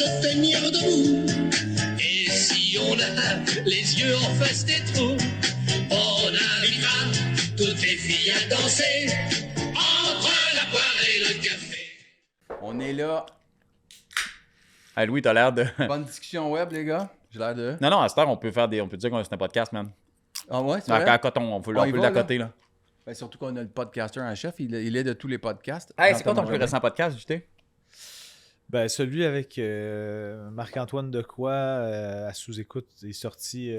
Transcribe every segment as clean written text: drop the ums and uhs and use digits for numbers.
se tenir debout. Et si on a les yeux en face des trous, on invitera toutes les filles à danser entre la poire et le café. On est là. Hey, Louis, t'as l'air de... Bonne discussion web, les gars. J'ai l'air de... Non, à cette heure, on peut dire que c'est un podcast, man. Ah ouais, c'est vrai? À coton, on peut l'accoter, là. Ben, surtout qu'on a le podcaster en chef. Il est de tous les podcasts. Hey, c'est quoi ton plus récent podcast, JT? Ben, celui avec Marc-Antoine Decoy à sous-écoute est sorti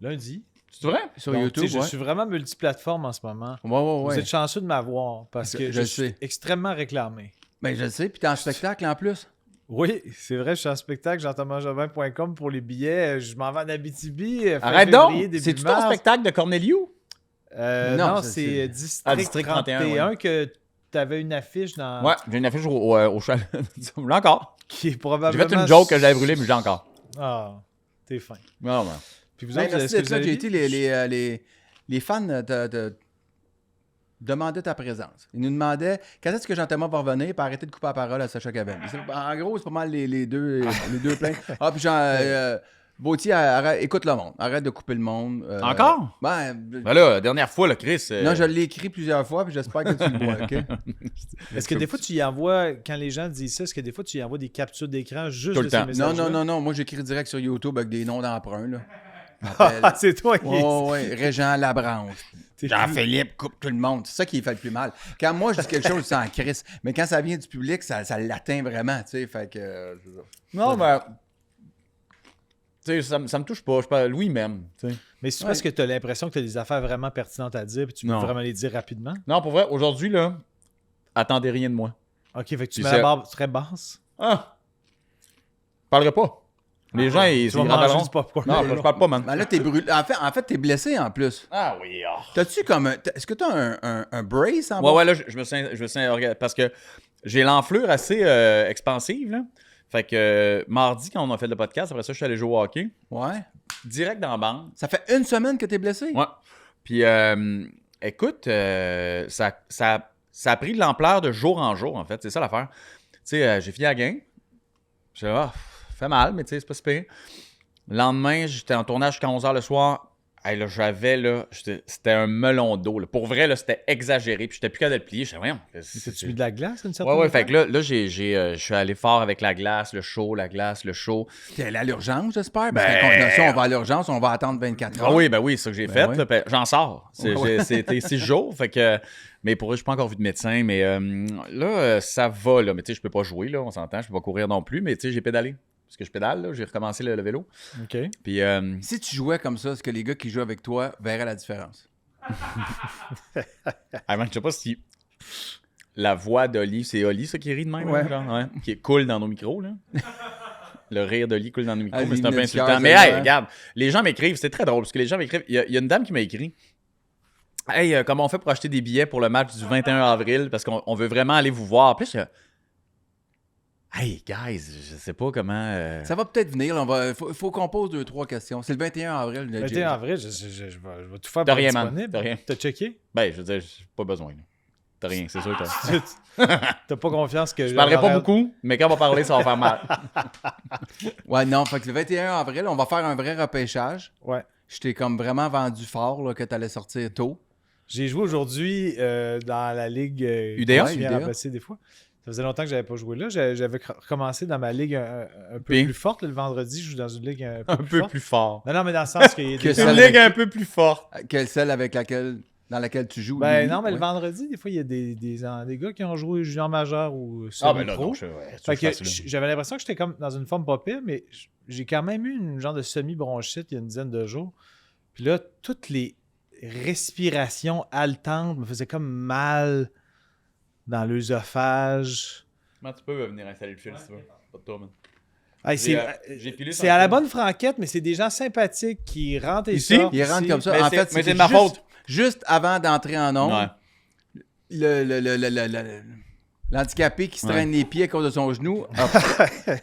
lundi. C'est vrai? Sur Donc, YouTube, je suis vraiment multiplateforme en ce moment. Ouais. Vous êtes chanceux de m'avoir parce que je suis extrêmement réclamé. Ben, je le sais. Puis t'es en spectacle en plus. Oui, c'est vrai, je suis en spectacle, jean-thomasjobin.com pour les billets. Je m'en vais en Abitibi. Arrête donc! C'est-tu ton spectacle de Corneliu? Non, c'est District 31 que tu avais une affiche dans... Ouais, j'ai une affiche au chalet. J'ai encore. Qui est probablement... J'ai fait une joke que j'avais brûlée, mais j'ai encore. Ah, t'es fin. Non, mais... Puis vous Ben, autres, merci est-ce que d'être vous là, avez JT. Les fans te demandaient ta présence. Ils nous demandaient quand est-ce que Jean-Thomas va revenir pour arrêter de couper la parole à Sacha Caven. En gros, c'est pas mal les deux plaintes. Ah, puis Bautier, écoute le monde. Arrête de couper le monde. Encore? Ben là, dernière fois, là, Chris... Non, je l'ai écrit plusieurs fois, puis j'espère que tu le vois, OK? Est-ce que des fois, tu y envoies, quand les gens disent ça, est-ce que des fois, tu y envoies des captures d'écran juste Tout le de ces temps. messages-là? Non. Moi, j'écris direct sur YouTube avec des noms d'emprunt, là. C'est toi qui... Ouais. Régent Labranche. Jean-Philippe coupe tout le monde. C'est ça qui fait le plus mal. Quand moi, je dis quelque chose, c'est en crise. Mais quand ça vient du public, ça l'atteint vraiment, tu sais. Fait que... Non, mais... Tu sais, ça me touche pas. Louis m'aime, tu sais. Mais c'est parce que tu as l'impression que tu as des affaires vraiment pertinentes à dire puis tu peux Non. vraiment les dire rapidement? Non, pour vrai, aujourd'hui, là, attendez rien de moi. OK, fait que tu Puis mets la barre très basse. Ah! Je parlerai pas. Les gens, ils Tu vas manger du popcorn. Non, je parle pas, man. Ben là, t'es brûlé. En fait, t'es blessé en plus. Ah oui, T'as-tu comme Est-ce que t'as un brace en bas? Ouais, là, je me sens... Parce que j'ai l'enflure assez expansive, là. Fait que mardi, quand on a fait le podcast, après ça, je suis allé jouer au hockey. Ouais. Direct dans la bande. Ça fait une semaine que t'es blessé? Ouais. Puis, écoute, ça a pris de l'ampleur de jour en jour, en fait. C'est ça l'affaire. Tu sais, j'ai fini la game. J'ai dit, fait mal, mais tu sais, c'est pas si pire. Le lendemain, j'étais en tournage jusqu'à 11h le soir. Hey, là, c'était un melon d'eau. Là. Pour vrai, là, c'était exagéré. Puis j'étais plus capable de le plier. Je disais, voyons. T'as-tu mis de la glace une certaine Ouais, fait que là je suis allé fort avec la glace, le chaud. T'es allé à l'urgence, j'espère? Parce Ben, que si on va à l'urgence, on va attendre 24 heures. Ah oui, c'est ça que j'ai fait. oui. Là, j'en sors. C'était 6 jours. Fait que, mais pour eux, je n'ai pas encore vu de médecin. Mais là, ça va. Là. Mais tu sais, je peux pas jouer, là, on s'entend. Je peux pas courir non plus. Mais tu sais, j'ai pédalé. Parce que je pédale, là, j'ai recommencé le vélo. OK. Puis, Si tu jouais comme ça, est-ce que les gars qui jouent avec toi verraient la différence? je sais pas si la voix d'Oli, c'est Oli, ça qui rit de même, Ouais. là, genre, ouais, qui coule dans nos micros, là. Le rire d'Oli coule dans nos micros, Ah, mais c'est un peu il insultant. cœur, Mais ça, hey, ouais. regarde, les gens m'écrivent, c'est très drôle, parce que les gens m'écrivent. Il y a une dame qui m'a écrit. Hey, comment on fait pour acheter des billets pour le match du 21 avril? Parce qu'on veut vraiment aller vous voir. Puis là, hey, guys, je sais pas comment... Ça va peut-être venir. Là, faut qu'on pose 2-3 questions. C'est le 21 avril. Le 21 avril, je vais tout faire T'as pour rien, être man. disponible. T'as rien. T'as checké? Ben, je veux dire, j'ai pas besoin. Là. T'as rien, c'est sûr. T'as T'as pas confiance que... Je parlerai pas beaucoup, mais quand on va parler, ça va faire mal. Ouais, non. Fait que le 21 avril, on va faire un vrai repêchage. Ouais. Je t'ai comme vraiment vendu fort là, que t'allais sortir tôt. J'ai joué aujourd'hui dans la ligue UDA? qui vient UDA. remplacer des fois. Ça faisait longtemps que j'avais pas joué là. J'avais recommencé dans ma ligue un peu Puis? plus forte. Le vendredi, je joue dans une ligue un peu Un plus peu forte. plus fort. Non, mais dans le sens qu'il y a Que des... ça- Une avec- ligue un peu plus forte. Quelle celle dans laquelle tu joues? Ben lui? non, mais le Ouais. vendredi, des fois, il y a des gars qui ont joué junior majeur ou Ah, ben là, semi-pro. non, Fait que j'avais l'impression que j'étais comme dans une forme pas pire, mais j'ai quand même eu une genre de semi-bronchite il y a une dizaine de jours. Puis là, toutes les respirations haletantes me faisaient comme mal dans l'œsophage. Comment tu peux venir installer le fil si tu veux? Pas de toi, man. Hey, J'ai pilé c'est à la bonne franquette, mais c'est des gens sympathiques qui rentrent et Ici? sortent. Ils rentrent ici. comme ça. Mais En c'est- fait, mais c'était c'est de ma juste- faute. Juste avant d'entrer en onde, Ouais. l'handicapé qui se Ouais. traîne les pieds à cause de son genou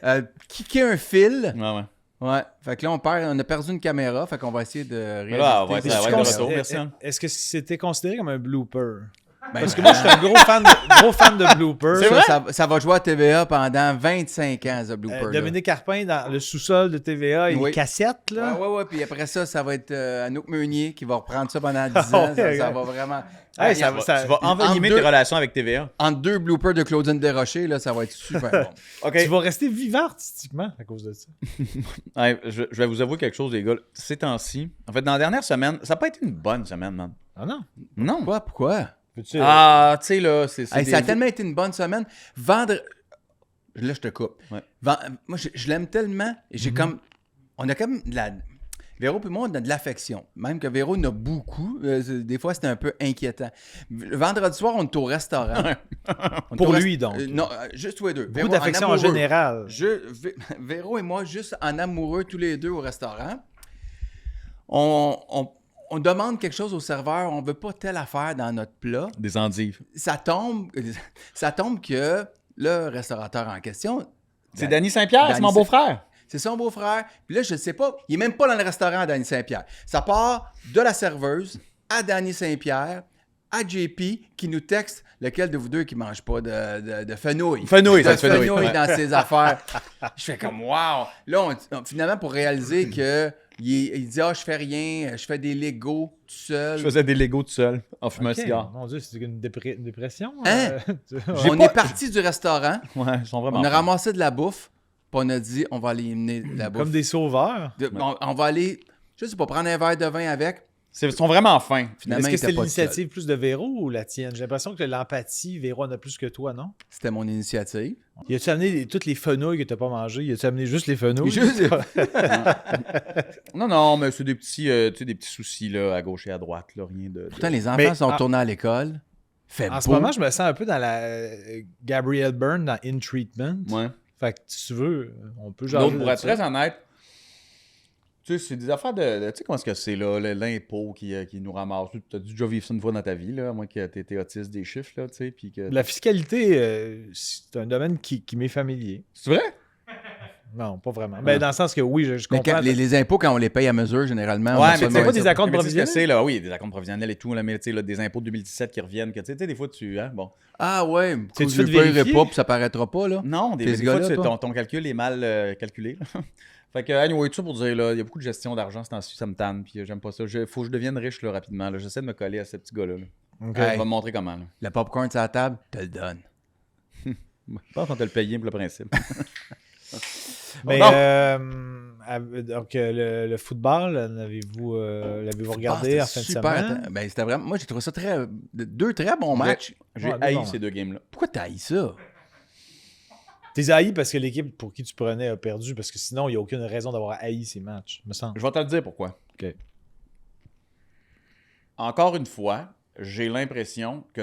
a kické un fil. Ouais. Ouais. Fait que là, on a perdu une caméra. Fait qu'on va essayer de réaliser. là, on va Puis essayer tu de considères- retour, merci, hein. Est-ce que c'était considéré comme un blooper? Parce que moi, je suis un gros fan de bloopers. C'est vrai? Ça va jouer à TVA pendant 25 ans, ce blooper. Dominique Carpin dans le sous-sol de TVA et Oui. les cassettes, là. Ouais. Puis après ça, ça va être Anouk Meunier qui va reprendre ça pendant 10 ans. Ça va vraiment. Hey, Tu vas envenimer entre tes deux- relations avec TVA. Entre 2 bloopers de Claudine Desrochers, là, ça va être super bon. OK. Tu vas rester vivant artistiquement à cause de ça. Ouais, je vais vous avouer quelque chose, les gars. Ces temps-ci, en fait, dans la dernière semaine, ça n'a pas été une bonne semaine, man. Ah non? Non. Pourquoi? Peux-tu, Ah, tu sais, là, c'est Hey, des- ça a tellement été une bonne semaine. Là, je te coupe. Ouais. Moi, je l'aime tellement. Et j'ai comme. On a comme de la. Véro et moi, on a de l'affection. Même que Véro en a beaucoup. Des fois, c'était un peu inquiétant. Le vendredi soir, on est au restaurant. On est Pour au lui, donc. non, juste tous les deux. beaucoup Véro, d'affection en amoureux. général. Véro et moi, juste en amoureux, tous les deux au restaurant. On demande quelque chose au serveur. On veut pas telle affaire dans notre plat. Des endives. Ça tombe que le restaurateur en question, C'est Danny Saint-Pierre, c'est Danny mon Saint- beau-frère. c'est son beau-frère. Puis là, je sais pas, il est même pas dans le restaurant, Danny Saint-Pierre. Ça part de la serveuse à Danny Saint-Pierre, à JP, qui nous texte lequel de vous deux qui mange pas de fenouil. Fenouil, ça De se fenouil. fenouil Ouais. dans ses affaires. Je fais comme, wow! Là, finalement, pour réaliser que il dit, je fais rien, je fais des Legos tout seul. Je faisais des Legos tout seul en fumant Ok. un cigare. Mon Dieu, c'est une dépression. Hein? On pas- est parti du restaurant, Ouais, ils sont vraiment. on a fins. ramassé de la bouffe, puis on a dit, on va aller emmener de la bouffe. Comme des sauveurs. On va aller, je sais pas, prendre un verre de vin avec. Ils sont vraiment fins. Finalement, Est-ce il que était c'était pas l'initiative plus de Véro ou la tienne? J'ai l'impression que l'empathie, Véro en a plus que toi, non? C'était mon initiative. Y a-tu amené toutes les fenouilles que t'as pas mangées? Y a-tu amené juste les fenouilles? Juste- Non, mais c'est des petits, tu sais, des petits soucis là, à gauche et à droite. Là, rien de. Pourtant, les enfants Mais sont retournés à l'école. Fait En ce beau. moment, je me sens un peu dans la Gabrielle Byrne dans In Treatment. Ouais. Fait que si tu veux, on peut jaser L'autre, pour de être ça. très honnête, tu sais, c'est des affaires de. Tu sais comment est-ce que c'est, là, l'impôt qui nous ramasse. Tu as dû déjà vivre ça une fois dans ta vie, là, à moins que tu étais autiste des chiffres, là, tu sais. Puis que... La fiscalité, c'est un domaine qui m'est familier. C'est vrai? Non, pas vraiment. Ben, dans le sens que oui, je Mais comprends. les impôts, quand on les paye à mesure, généralement. on a Ouais, ça mais de c'est pas mauvais des service. acomptes Mais tu sais ce que provisionnels? c'est, là. Oui, des acomptes provisionnels et tout, là, mais tu sais, là, des impôts de 2017 qui reviennent. Que, tu sais, des fois, tu. Hein, bon. Ah ouais, Tu je fais ne de paierai vérifier? pas, puis ça paraîtra pas, là. Non, T'es des ce fois, gars-là, toi? ton calcul est mal calculé. là. Fait que, anyway, tout ça pour dire, là, il y a beaucoup de gestion d'argent, ce temps-ci, ça me tanne, puis j'aime pas ça. Faut que je devienne riche, là, rapidement. Là. J'essaie de me coller à ce petit gars-là. Là. Ok. Hey. Il va me montrer comment. Là. Le popcorn sur la table, te le donne. Je pense qu'on t'a le payé pour le principe. Mais, Bon. donc, le football, l'avez-vous regardé en fin de super. semaine? Ben, c'était vraiment. Moi, j'ai trouvé ça deux très bons matchs. J'ai Ouais, haï bon. ces deux games-là. Pourquoi t'as haï ça? T'es haï parce que l'équipe pour qui tu prenais a perdu, parce que sinon, il n'y a aucune raison d'avoir haï ces matchs, me semble. Je vais te le dire pourquoi. OK. Encore une fois, j'ai l'impression que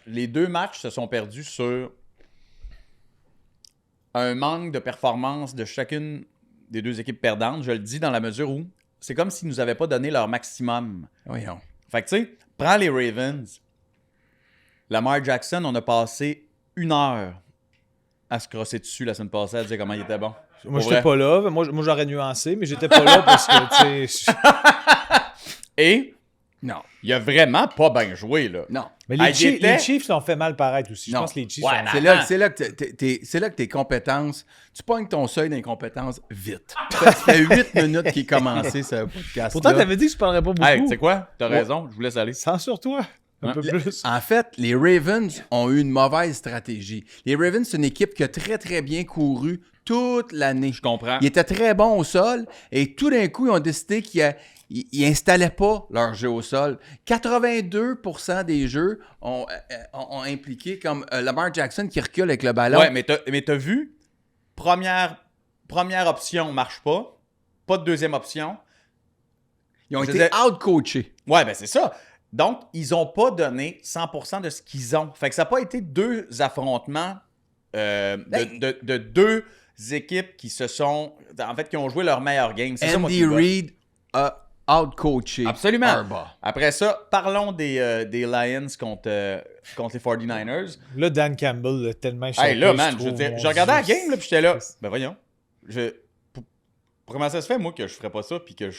les deux matchs se sont perdus sur un manque de performance de chacune des deux équipes perdantes. Je le dis dans la mesure où c'est comme s'ils nous avaient pas donné leur maximum. Voyons. Fait que tu sais, prends les Ravens. Lamar Jackson, on a passé 1 heure à se crosser dessus la semaine passée, à dire comment il était bon. Moi, Pour j'étais vrai. pas là. Moi, j'aurais nuancé, mais j'étais pas là parce que, tu sais... Et Non. il a vraiment pas bien joué, là. Non. Mais Ah, les, il Chiefs, était- les Chiefs l'ont fait mal paraître aussi. Je Non. pense que les Chiefs Ouais, sont... mais- C'est là que tes compétences, tu pognes ton seuil d'incompétence vite. Ça fait 8 minutes qu'il est commencé, ce podcast. Pourtant, t'avais dit que je parlerais pas beaucoup. Hey, tu sais quoi? T'as raison, je vous laisse aller. Censure-toi un peu plus. En fait, les Ravens ont eu une mauvaise stratégie. Les Ravens, c'est une équipe qui a très, très bien couru toute l'année. Je comprends. Ils étaient très bons au sol et tout d'un coup, ils ont décidé qu'ils n'installaient pas leur jeu au sol. 82% des jeux ont impliqué comme Lamar Jackson qui recule avec le ballon. Ouais, mais t'as vu? Première option marche pas. Pas de deuxième option. Ils ont je été disais- out-coachés. Ouais, ben c'est ça. Donc, ils ont pas donné 100% de ce qu'ils ont. Fait que ça n'a pas été deux affrontements de deux équipes qui se sont... En fait, qui ont joué leur meilleur game. C'est ça, moi, qui Andy me gosse. Reid a out-coaché Absolument. Harbaugh. Après ça, parlons des Lions contre les 49ers. Là, Dan Campbell l'a tellement échappé. Hey, là, man, je je veux trouve, dire, mon je regardais la Dieu. game, là, puis j'étais là. Ben voyons. Pour comment ça se fait, moi, que je ferais pas ça, puis que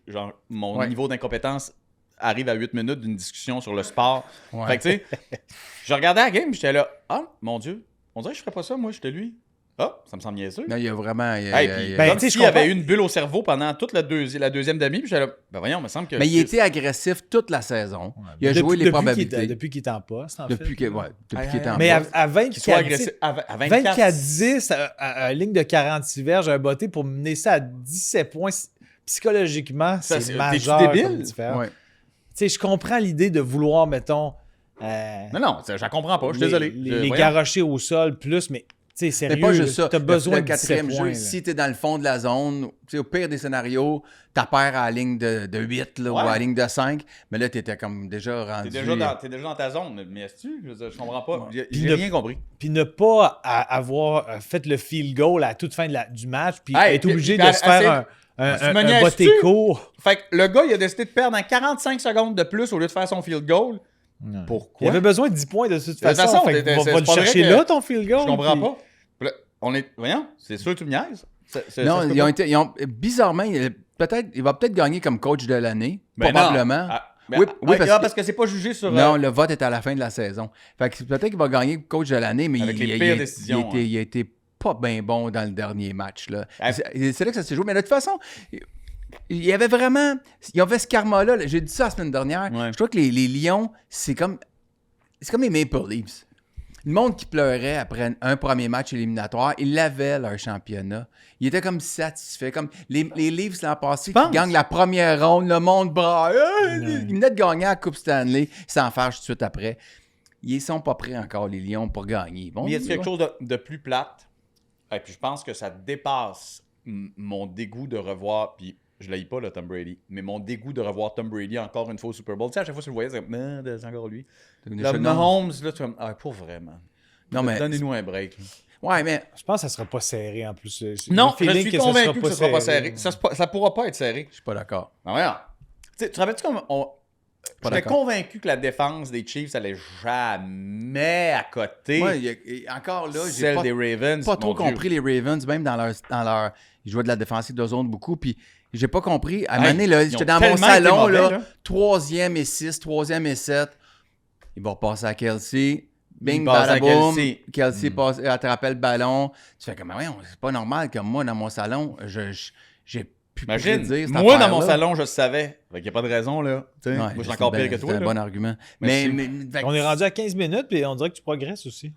genre, mon Ouais. niveau d'incompétence arrive à 8 minutes d'une discussion sur le sport. Ouais. Fait que, tu sais, je regardais la game, j'étais là, ah, mon Dieu, on dirait que je ferais pas ça, moi, j'étais lui. Ah, ça me semble niaiseux. Non, il y a vraiment. Hey, puis, Ben, comme tu sais, s'il je y avait comprends. eu une bulle au cerveau pendant toute la deuxième demi, puis j'étais là, ben voyons, il me semble que. Mais il était agressif toute la saison. Il a Depuis- joué les depuis probabilités. Depuis qu'il est en poste, en Depuis fait. qu'il était en Mais poste. à qu'il soit 24, agressif. À 24. 24-10, à ligne de 46 verges, un botté pour mener ça à 17 points, psychologiquement, Ça, c'est t'es-tu majeur. débile? Comme différence. Ouais. Tu sais, je comprends l'idée de vouloir, mettons, Non, je la comprends pas, je suis désolé. les Voyons. garrocher au sol plus, mais tu sais, sérieux, C'est pas juste ça. t'as besoin le de 17 quatrième points. jeu, si t'es dans le fond de la zone, tu sais, au pire des scénarios, t'as perdu à la ligne de 8 là, ou à la ligne de 5, mais là, t'étais comme déjà rendu... T'es déjà dans ta zone, mais est-ce-tu? Je comprends pas. J'ai Puis rien compris. Puis ne pas avoir fait le field goal à toute fin du match, puis Hey, être obligé puis de se faire tu un me niaises-tu? botté court. Fait que le gars, il a décidé de perdre en 45 secondes de plus au lieu de faire son field goal. Pourquoi? Il avait besoin de 10 points de toute De toute façon. façon, Fait que c'est va le pas vrai chercher que- là, ton field goal. Je comprends puis- pas. Puis là, voyons, c'est sûr que tu me niaises. Non, ça se peut ils pas. ont bizarrement, il va peut-être gagner comme coach de l'année, Ben probablement. non. Ben, Oui, parce que- parce que c'est pas jugé sur... Non, le vote est à la fin de la saison. Fait que peut-être qu'il va gagner coach de l'année, mais Avec les il pires a- décisions, il a été pas bien bon dans le dernier match. Là. Hey. C'est là que ça s'est joué. Mais de toute façon, il y avait vraiment... Il y avait ce karma-là. Là. J'ai dit ça la semaine dernière. Ouais. Je trouve que les Lions, c'est comme les Maple Leafs. Le monde qui pleurait après un premier match éliminatoire, ils avaient leur championnat. Ils étaient comme satisfaits. Comme les Leafs l'an passé qui penses? gagnent la première ronde, le monde braille. Ils venaient de gagner la Coupe Stanley sans faire tout de suite après. Ils sont pas prêts encore, les Lions, pour gagner. Bon, Mais y a quelque chose de plus plate? Et puis je pense que ça dépasse mon dégoût de revoir... Puis je l'haïs pas, là, Tom Brady. Mais mon dégoût de revoir Tom Brady encore une fois au Super Bowl. Tu sais, à chaque fois que tu le voyais, c'est comme, c'est encore lui. Là, Mahomes, là, tu comme, pour vraiment. Non, mais- Donnez-nous un break. Ouais, mais Je pense que ça sera pas serré en plus. Non, Le je feeling suis convaincu que ce sera pas serré. serré. Ça pourra pas être serré. je suis pas d'accord. Ah, voyons. Tu sais, tu te rappelles-tu comme j'étais d'accord. convaincu que la défense des Chiefs allait jamais à côté Moi, encore là, j'ai celle pas, des Ravens. pas trop Mon Dieu. compris les Ravens, même dans leur... Ils jouaient de la défensive de zone beaucoup, puis j'ai pas compris. À un Hey, moment donné, là, ils j'étais ont dans mon tellement été salon, mauvais, là, là. 3e et 6, 3e et 7. Ils vont passer à Kelsey. Bing, Il passe à badaboum. Kelsey. Kelsey passe, attrapait le ballon. Tu fais comme, voyons, c'est pas normal que moi, dans mon salon, j'ai pu Imagine, prédire cette moi dans mon affaire-là. salon, je le savais. Fait qu'il n'y a pas de raison, là. Tu sais, Ouais, moi, je suis c'est encore une pire belle- que toi. C'est un là. bon argument. Merci. Fait que- On est rendu à 15 minutes, puis on dirait que tu progresses aussi.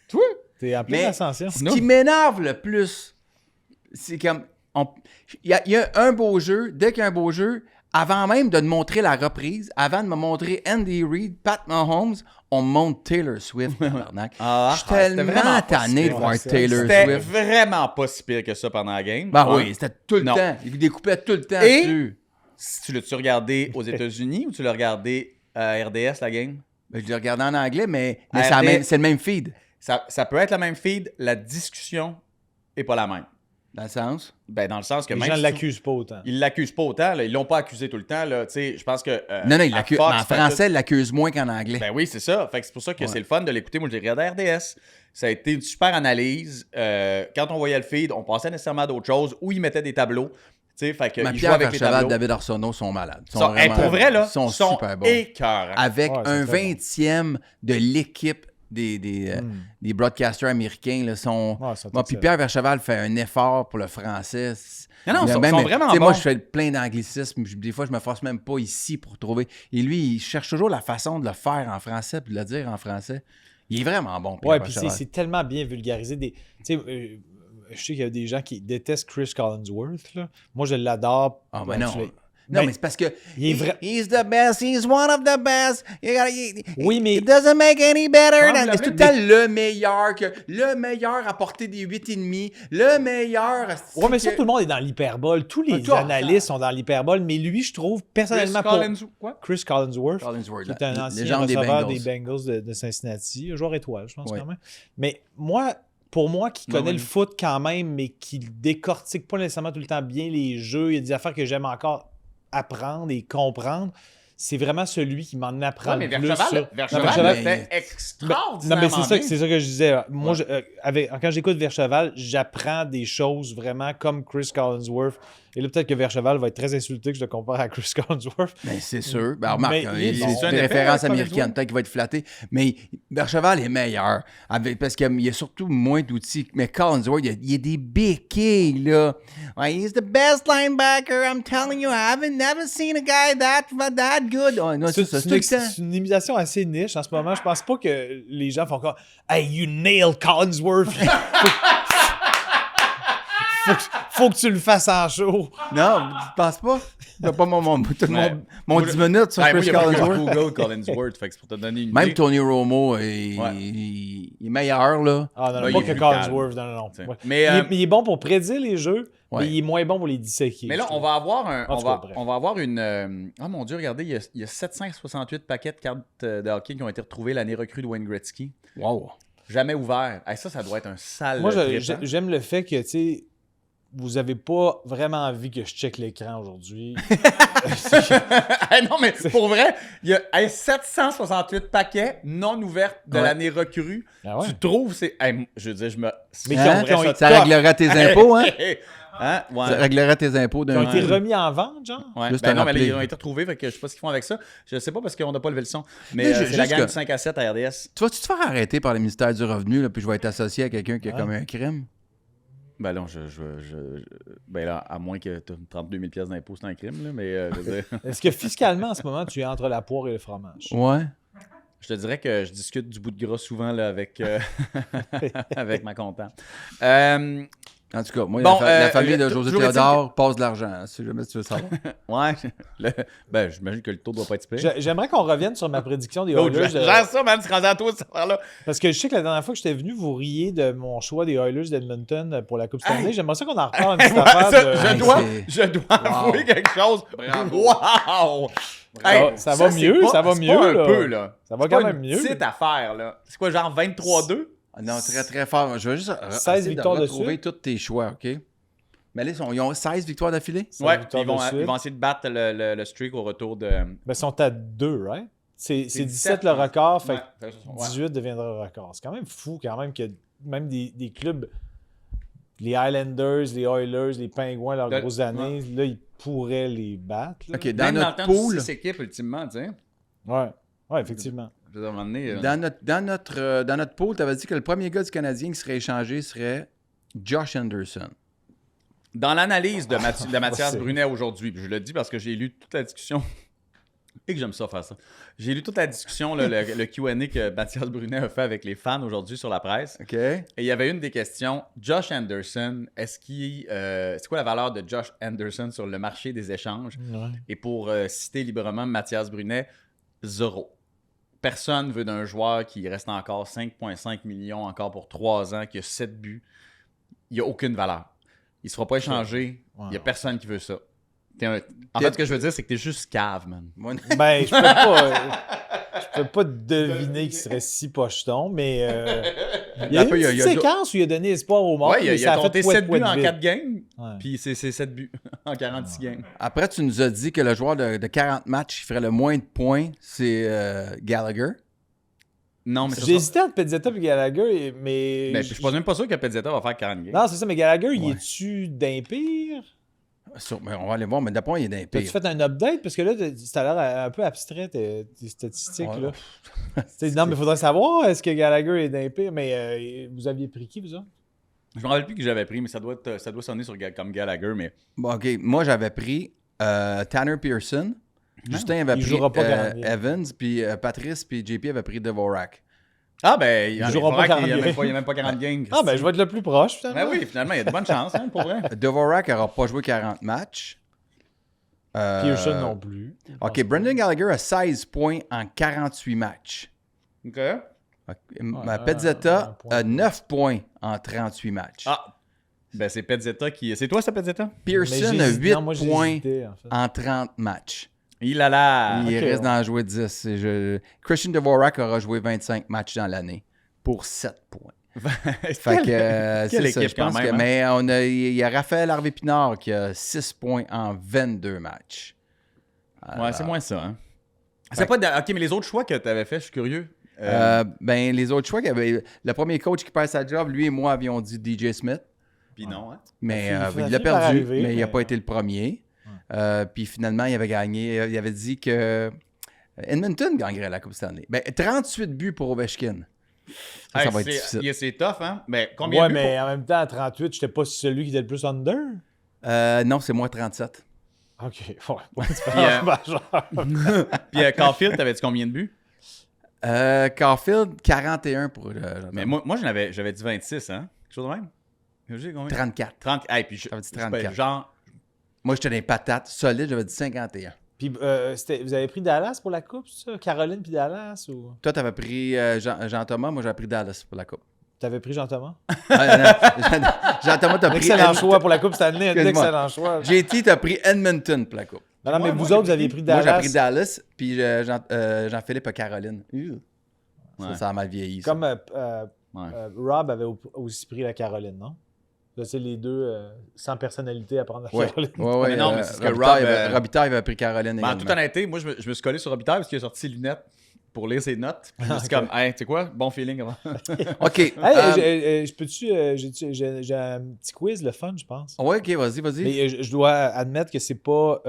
Toi? T'es en pleine Mais ascension. ce qui m'énerve le plus, c'est comme... Il y a un beau jeu, dès qu'il y a un beau jeu, avant même de te montrer la reprise, avant de me montrer Andy Reid, Pat Mahomes, on me montre Taylor Swift. tabarnak. Ah, Je suis c'était tellement vraiment pas tanné si de pire. voir C'était Taylor C'était Swift. vraiment pas si pire que ça pendant la game. Ben Ouais. oui, c'était tout le Non. temps. Il découpait tout le temps Et- dessus. Si tu l'as-tu regardé aux États-Unis ou tu l'as regardé à RDS, la game? Ben, je l'ai regardé en anglais, mais RD. c'est le même feed. Ça peut être la même feed, la discussion est pas la même. Dans le sens. Ben, dans le sens que Les même gens si ne l'accusent pas autant. ils l'accusent pas autant, là, ils l'ont pas accusé tout le temps. Là, tu sais, je pense que. Non, il à l'accuse. Fox, En fait français, il l'accuse moins qu'en anglais. tout- Ben oui, c'est ça. Fait que c'est pour ça que Ouais. c'est le fun de l'écouter. Moi, je l'ai regardé à RDS. Ça a été une super analyse. Quand on voyait le feed, on passait nécessairement à d'autres choses où ils mettaient des tableaux. Tu sais, fait que Mais ils jouaient Pierre avec les Vercheval, tableaux. David Arsenault sont malades. Ils Sont- hey, pour vrai, là, ils sont sont super bons. écœurants. Avec Ouais, un c'est très bon. 20e de l'équipe des broadcasters américains. Là, Ouais, ça Moi, puis Pierre Vercheval fait un effort pour le français. Non, non, Il y a ils même- sont vraiment tu sais, Moi, bons. je fais plein d'anglicismes. Des fois, je me force même pas ici pour trouver. Et lui, il cherche toujours la façon de le faire en français puis de le dire en français. Il est vraiment bon, Pierre Ouais, puis Vercheval. c'est tellement bien vulgarisé. Tu sais, je sais qu'il y a des gens qui détestent Chris Collinsworth. Là. Moi, je l'adore. Ah, Ouais, ben non. je l'ai- Non, Ben, mais c'est parce que il est vrai- he's the best, he's one of the best. Oui, mais- It doesn't make any better. Ouais, than- vous C'est tout le l'avez temps le meilleur, le meilleur à porter des 8,5, le meilleur. Ouais, mais ça, tout le monde est dans l'hyperbole. Tous les toi, analystes sont dans l'hyperbole, mais lui, je trouve, personnellement, Chris Collins, quoi? Chris Collinsworth, Collinsworth, qui est un la ancien légende des receveur Bengals. des Bengals de Cincinnati, un joueur étoile, je pense, Ouais. quand même. Mais moi, pour moi, qui Ouais, connais ouais. le foot quand même, mais qui décortique pas nécessairement tout le temps bien les jeux, il y a des affaires que j'aime encore apprendre et comprendre. C'est vraiment celui qui m'en apprend Ouais, mais le plus. Vercheval, sur- Vercheval, Non, Vercheval- le fait Non, extraordinairement mais c'est ça, bien. c'est ça que je disais. Moi, quand j'écoute Vercheval, j'apprends des choses vraiment comme Chris Collinsworth Et là, peut-être que Vercheval va être très insulté que je le compare à Chris Collinsworth. Ben, c'est sûr. Ben, remarque, Mais il est c'est bon. C'est un des effet, références Collinsworth? américaines. Peut-être qu'il va être flatté. Mais Bercheval est meilleur. Parce qu'il y a surtout moins d'outils. Mais Collinsworth, il y a des béquilles, là. Ouais, he's the best linebacker. I'm telling you, I haven't never seen a guy that good. Oh, non, c'est ça. C'est tout le temps. C'est une imitation assez niche en ce moment. Je pense pas que les gens font comme « Hey, you nailed Collinsworth! » Faut que tu le fasses en show. Non, je pense pas. T'as pas tout le monde, mon 10 minutes sur Ben, moi, Chris il y a pas que Collinsworth. Google Collinsworth, fait que c'est pour te donner une Même idée. Tony Romo, Ouais. il est meilleur, là. Ah non, Ben, pas il est que plus Collinsworth. Non. t'sais. Ouais. Mais, Il est bon pour prédire les jeux, Ouais. mais il est moins bon pour les disséquer. Mais là, je on trouve. va avoir En tout cas, bref. on va avoir une. Oh mon Dieu, regardez, il y a 768 paquets de cartes de hockey qui ont été retrouvés l'année recrue de Wayne Gretzky. Wow. Jamais ouvert. Hey, ça doit être un sale. Moi, trip, hein? j'aime le fait que, tu sais, vous avez pas vraiment envie que je check l'écran aujourd'hui. Hey, non, mais pour vrai, il y a 768 paquets non ouverts de Ouais. l'année recrue. Ah ouais? Tu trouves, c'est. Hey, je veux dire, je me. Mais Hein? qui ont été Ça réglerait tes impôts, hein? Hein? Ouais. Ça réglerait tes impôts Qui d'un ont été coup. remis en vente, genre? Ouais. Juste Ben à non, mais là, rappeler. ils ont été retrouvés, fait que je sais pas ce qu'ils font avec ça. Je sais pas parce qu'on n'a pas levé le son. Mais Mais c'est la juste gang que- du 5 à 7 à RDS. Tu vas-tu te faire arrêter par le ministère du Revenu, là, puis je vais être associé à quelqu'un qui a commis un crime? Ben non, ben là, à moins que tu aies 32 000 pièces d'impôt, c'est un crime, là, mais je veux dire, Est-ce que fiscalement, en ce moment, tu es entre la poire et le fromage? Ouais. je te dirais que je discute du bout de gras souvent là, avec, avec ma comptable. En tout cas, moi, Bon, la famille de José toujours est-il Théodore passe de l'argent, hein, si jamais tu veux savoir. Ouais, ben j'imagine que le taux doit pas être payé. J'aimerais qu'on revienne sur ma prédiction des Oh, Oilers. gère ça, man, tu rendu à toi, cette affaire-là. Parce que je sais que la dernière fois que j'étais venu, vous riez de mon choix des Oilers d'Edmonton pour la Coupe Stanley. J'aimerais ça qu'on en reparle une petite Ouais, affaire. ça, de- je dois avouer quelque chose. Wow! Hey, Ça va c'est mieux, pas- ça va c'est mieux, pas un là. peu, là. Ça va C'est quand pas même une mieux. petite affaire, là. C'est quoi, genre 23-2? Ah non, très, très fort. Je veux juste 16 essayer victoires de de retrouver suite. tous tes choix, OK? Mais là, ils ont 16 victoires d'affilée? C'est Ouais, la victoire puis de suite. ils vont essayer de battre le streak au retour de. Ben, ils sont à 2, right? C'est 17 17, le record, fait Ouais, que ouais. 18 deviendra le record. C'est quand même fou, quand même, que même des clubs, les Highlanders, les Oilers, les Pingouins, leurs De- grosses années, là, ils pourraient les battre. là. OK, dans Même notre dans le temps de pool, 6 équipes, ultimement, tu sais. Ouais, effectivement. Je veux dire, à un moment donné, dans notre pool, tu avais dit que le premier gars du Canadien qui serait échangé serait Josh Anderson. Dans l'analyse de Mathias c'est- Brunet aujourd'hui, puis je le dis parce que j'ai lu toute la discussion, et que j'aime ça faire ça. J'ai lu toute la discussion, là, le Q&A que Mathias Brunet a fait avec les fans aujourd'hui sur la presse. OK? Et il y avait une des questions. Josh Anderson, c'est quoi la valeur de Josh Anderson sur le marché des échanges? Ouais. Et pour citer librement Mathias Brunet, 0. Personne veut d'un joueur qui reste encore 5,5 millions encore pour 3 ans, qui a 7 buts. Il n'y a aucune valeur. Il ne se fera pas échanger. Il n'y a personne qui veut ça. En fait, ce que je veux dire, c'est que tu es juste cave, man. Moi, Ben, je peux pas deviner qu'il serait si pocheton, mais il y a eu Après, une il y a- petite il y a- séquence où il a donné espoir au monde. Ouais, il mais ça a fait compté pouet, 7 pouet buts en vite. 4 games, Ouais. puis c'est 7 buts en 46 games. Après, tu nous as dit que le joueur de 40 matchs qui ferait le moins de points, c'est Gallagher. Non, mais J'ai hésité entre Pezzetta et Gallagher, mais... je suis pas même pas sûr que Pezzetta va faire 40 games. Non, c'est ça, mais Gallagher, il Ouais. est-tu d'un pire? Mais on va aller voir, mais d'après, il est d'un T'as-tu pire. fait un update? Parce que là, ça a l'air un peu abstrait, tes statistiques. Ouais. Là. Non, mais il faudrait savoir, est-ce que Gallagher est d'un pire? Mais vous aviez pris qui, vous autres? Je me rappelle plus que j'avais pris, mais ça doit sonner comme Gallagher, mais... Bon, OK, moi, j'avais pris Tanner Pearson. Justin avait il pris jouera pas 40 games. Evans, puis Patrice, puis JP avait pris Dvorak. Ah, ben, il jouera pas 40 n'y a games. même pas 40 games. Ah, ben, je vais être le plus proche, finalement. Ben oui, finalement, il y a de bonnes chances, hein, pour vrai. Dvorak n'aura pas joué 40 matchs. Pearson non plus. OK, Brendan Gallagher a 16 points en 48 matchs. OK. Pezzetta un point. a 9 points en 38 matchs. Ah, ben c'est Pezzetta qui... C'est toi, ça, Pezzetta? Pearson a 8 Non, moi, j'ai points hésité, en fait. en 30 matchs. Il a la... Il ok, reste ouais. d'en jouer 10. Christian Dvorak aura joué 25 matchs dans l'année pour 7 points. Fait que quelle c'est ça, équipe je pense quand même, que, mais il y a Raphaël Harvey-Pinard qui a 6 points en 22 matchs. Ouais, c'est moins ça, hein. C'est pas... OK, mais les autres choix que tu avais fait, je suis curieux. Ben, les autres choix, le premier coach qui perd sa job, lui et moi avions dit DJ Smith. Puis non, hein? Mais Ça il finit l'a par perdu, arriver, mais il n'a mais- pas été le premier. Puis finalement, il avait gagné. Il avait dit que Edmonton gagnerait la Coupe Stanley. Ben, 38 buts pour Ovechkin. Ça Hey, va être difficile. C'est tough, hein? Mais combien Ouais, de buts mais en même temps, à 38, j'étais pas celui qui était le plus under. Non, c'est moi 37. OK. Ouais, c'est Puis, pas majeur. Puis Caulfield, t'avais-tu combien de buts? Caulfield, 41 pour. Mais moi j'avais dit 26, hein? Quelque chose de même? J'ai combien? 34. 30. Hey, puis J'avais dit 34. genre, Moi, j'étais dans les patates solides, j'avais dit 51. Puis, vous avez pris Dallas pour la coupe, ça? Caroline puis Dallas? Ou Toi, t'avais pris Jean-Thomas, moi, j'avais pris Dallas pour la Coupe. t'avais pris Jean-Thomas? Jean-Thomas, t'as pris. Excellent choix pour la coupe cette année. Excuse-moi. Excellent choix. JT, t'as pris Edmonton pour la Coupe. Non, mais Ouais, vous moi, autres, vous aviez pris Moi, Dallas. j'ai pris Dallas, puis Jean-Philippe a Caroline. Ouais. Ça a mal vieilli. Ça. Comme ouais. Rob avait aussi pris la Caroline, non? Là, c'est les deux sans personnalité à prendre la Ouais. Caroline. Ouais, Mais non, mais c'est que Robitaille Rob, Robitaille avait pris Caroline Ben, en également. toute honnêteté, moi, je me suis collé sur Robitaille parce qu'il a sorti ses lunettes pour lire ses notes. Puis je me suis comme, hey, tu sais quoi? Bon feeling avant. OK. Hey, je peux-tu. J'ai un petit quiz, le fun, je pense. Ouais, OK, vas-y. Mais je dois admettre que c'est pas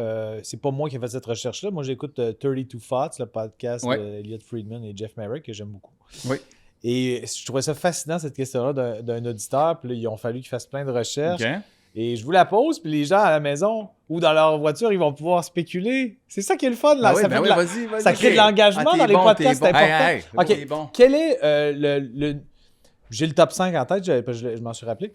moi qui ai fait cette recherche-là. Moi, j'écoute 32 Thoughts, le podcast Ouais. d'Elliot Friedman et Jeff Merrick, que j'aime beaucoup. Oui. Et je trouvais ça fascinant, cette question-là, d'un auditeur. Puis là, ils ont fallu qu'ils fassent plein de recherches. OK. Et je vous la pose, puis les gens à la maison ou dans leur voiture, ils vont pouvoir spéculer. C'est ça qui est le fun, là. Ah oui, ça ben fait de oui, la- vas-y. ça crée de l'engagement dans les podcasts, c'est important. Hey, OK. t'es bon. Quel est j'ai le top 5 en tête, je m'en suis rappelé.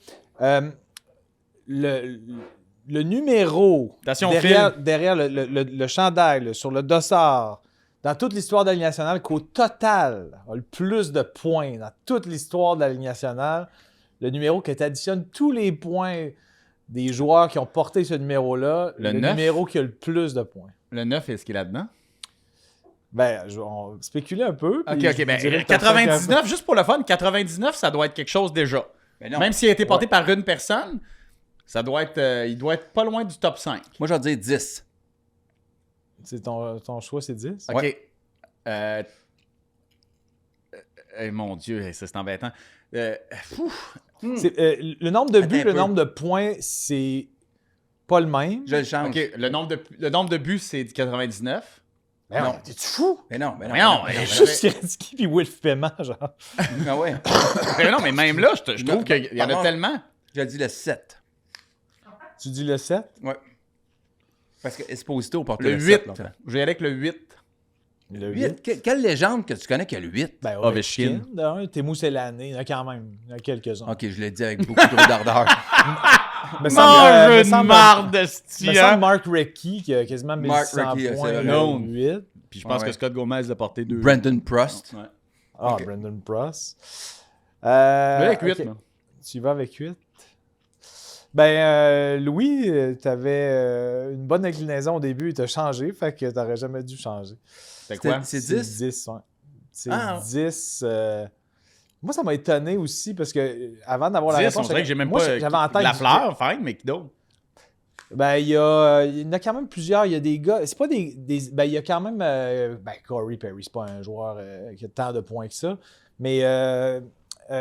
Le numéro Attention, derrière le chandail, là, sur le dossard, dans toute l'histoire de la Ligue nationale, qu'au total a le plus de points dans toute l'histoire de la Ligue nationale, le numéro que tu additionnes tous les points des joueurs qui ont porté ce numéro-là, Le le 9? numéro qui a le plus de points. Le 9, est-ce qu'il est là-dedans? Ben, on va spéculer un peu. OK, puis OK. je vous Ben, dirai le top 5 après. 99, juste pour le fun, 99, ça doit être quelque chose déjà. Mais non. Même s'il a été porté par une personne, ça doit être, il doit être pas loin du top 5. Moi, je vais dire 10. C'est ton choix, c'est 10? OK. Ouais. Mon Dieu, ça c'est embêtant. Le nombre de Attends buts, un le peu. nombre de points, c'est pas le même. Je le change. OK, le nombre de buts, c'est 99. Mais Non. t'es-tu fou? Mais non. Mais non, mais mais Juste Gretzky puis Wilf Paiement, genre. Ah ouais. Mais non, mais même là, je trouve Non, qu'il y en a pardon. tellement. Je dis le 7. Tu dis le 7? Ouais. Parce que Esposito portait Le le 8. 7. longtemps. Je vais y aller avec le 8. Le 8. Quelle légende que tu connais qui a le 8? Ben, Ovechkin. d'un, Temu Selané, il y en a quand même. Il y en a quelques-uns. OK, je l'ai dit avec beaucoup trop d'ardeur. Me semble- me semble- marde de me style. semble Mark Recchi qui a quasiment Mark 1600 Recchi, points. c'est le vrai. 8. Puis je pense Ouais. que Scott Gomez l'a porté 2. Brandon Prost. Ouais. Ah, Ok. Brandon Pross. Je vais avec 8, ok. moi. Tu y vas avec 8? Ben, Louis, t'avais une bonne inclinaison au début, il t'a changé, fait que t'aurais jamais dû changer. C'est quoi? C'est 10? 10, ouais. C'est Ah. 10. Moi, ça m'a étonné aussi parce que avant d'avoir la 10, réponse, on dirait que j'ai même moi, pas j'avais en tête la du- fleur, fine, mais qui d'autre? Ben, il y en a quand même plusieurs. Il y a des gars. C'est pas des. Ben, il y a quand même. Corey Perry, c'est pas un joueur qui a tant de points que ça. Mais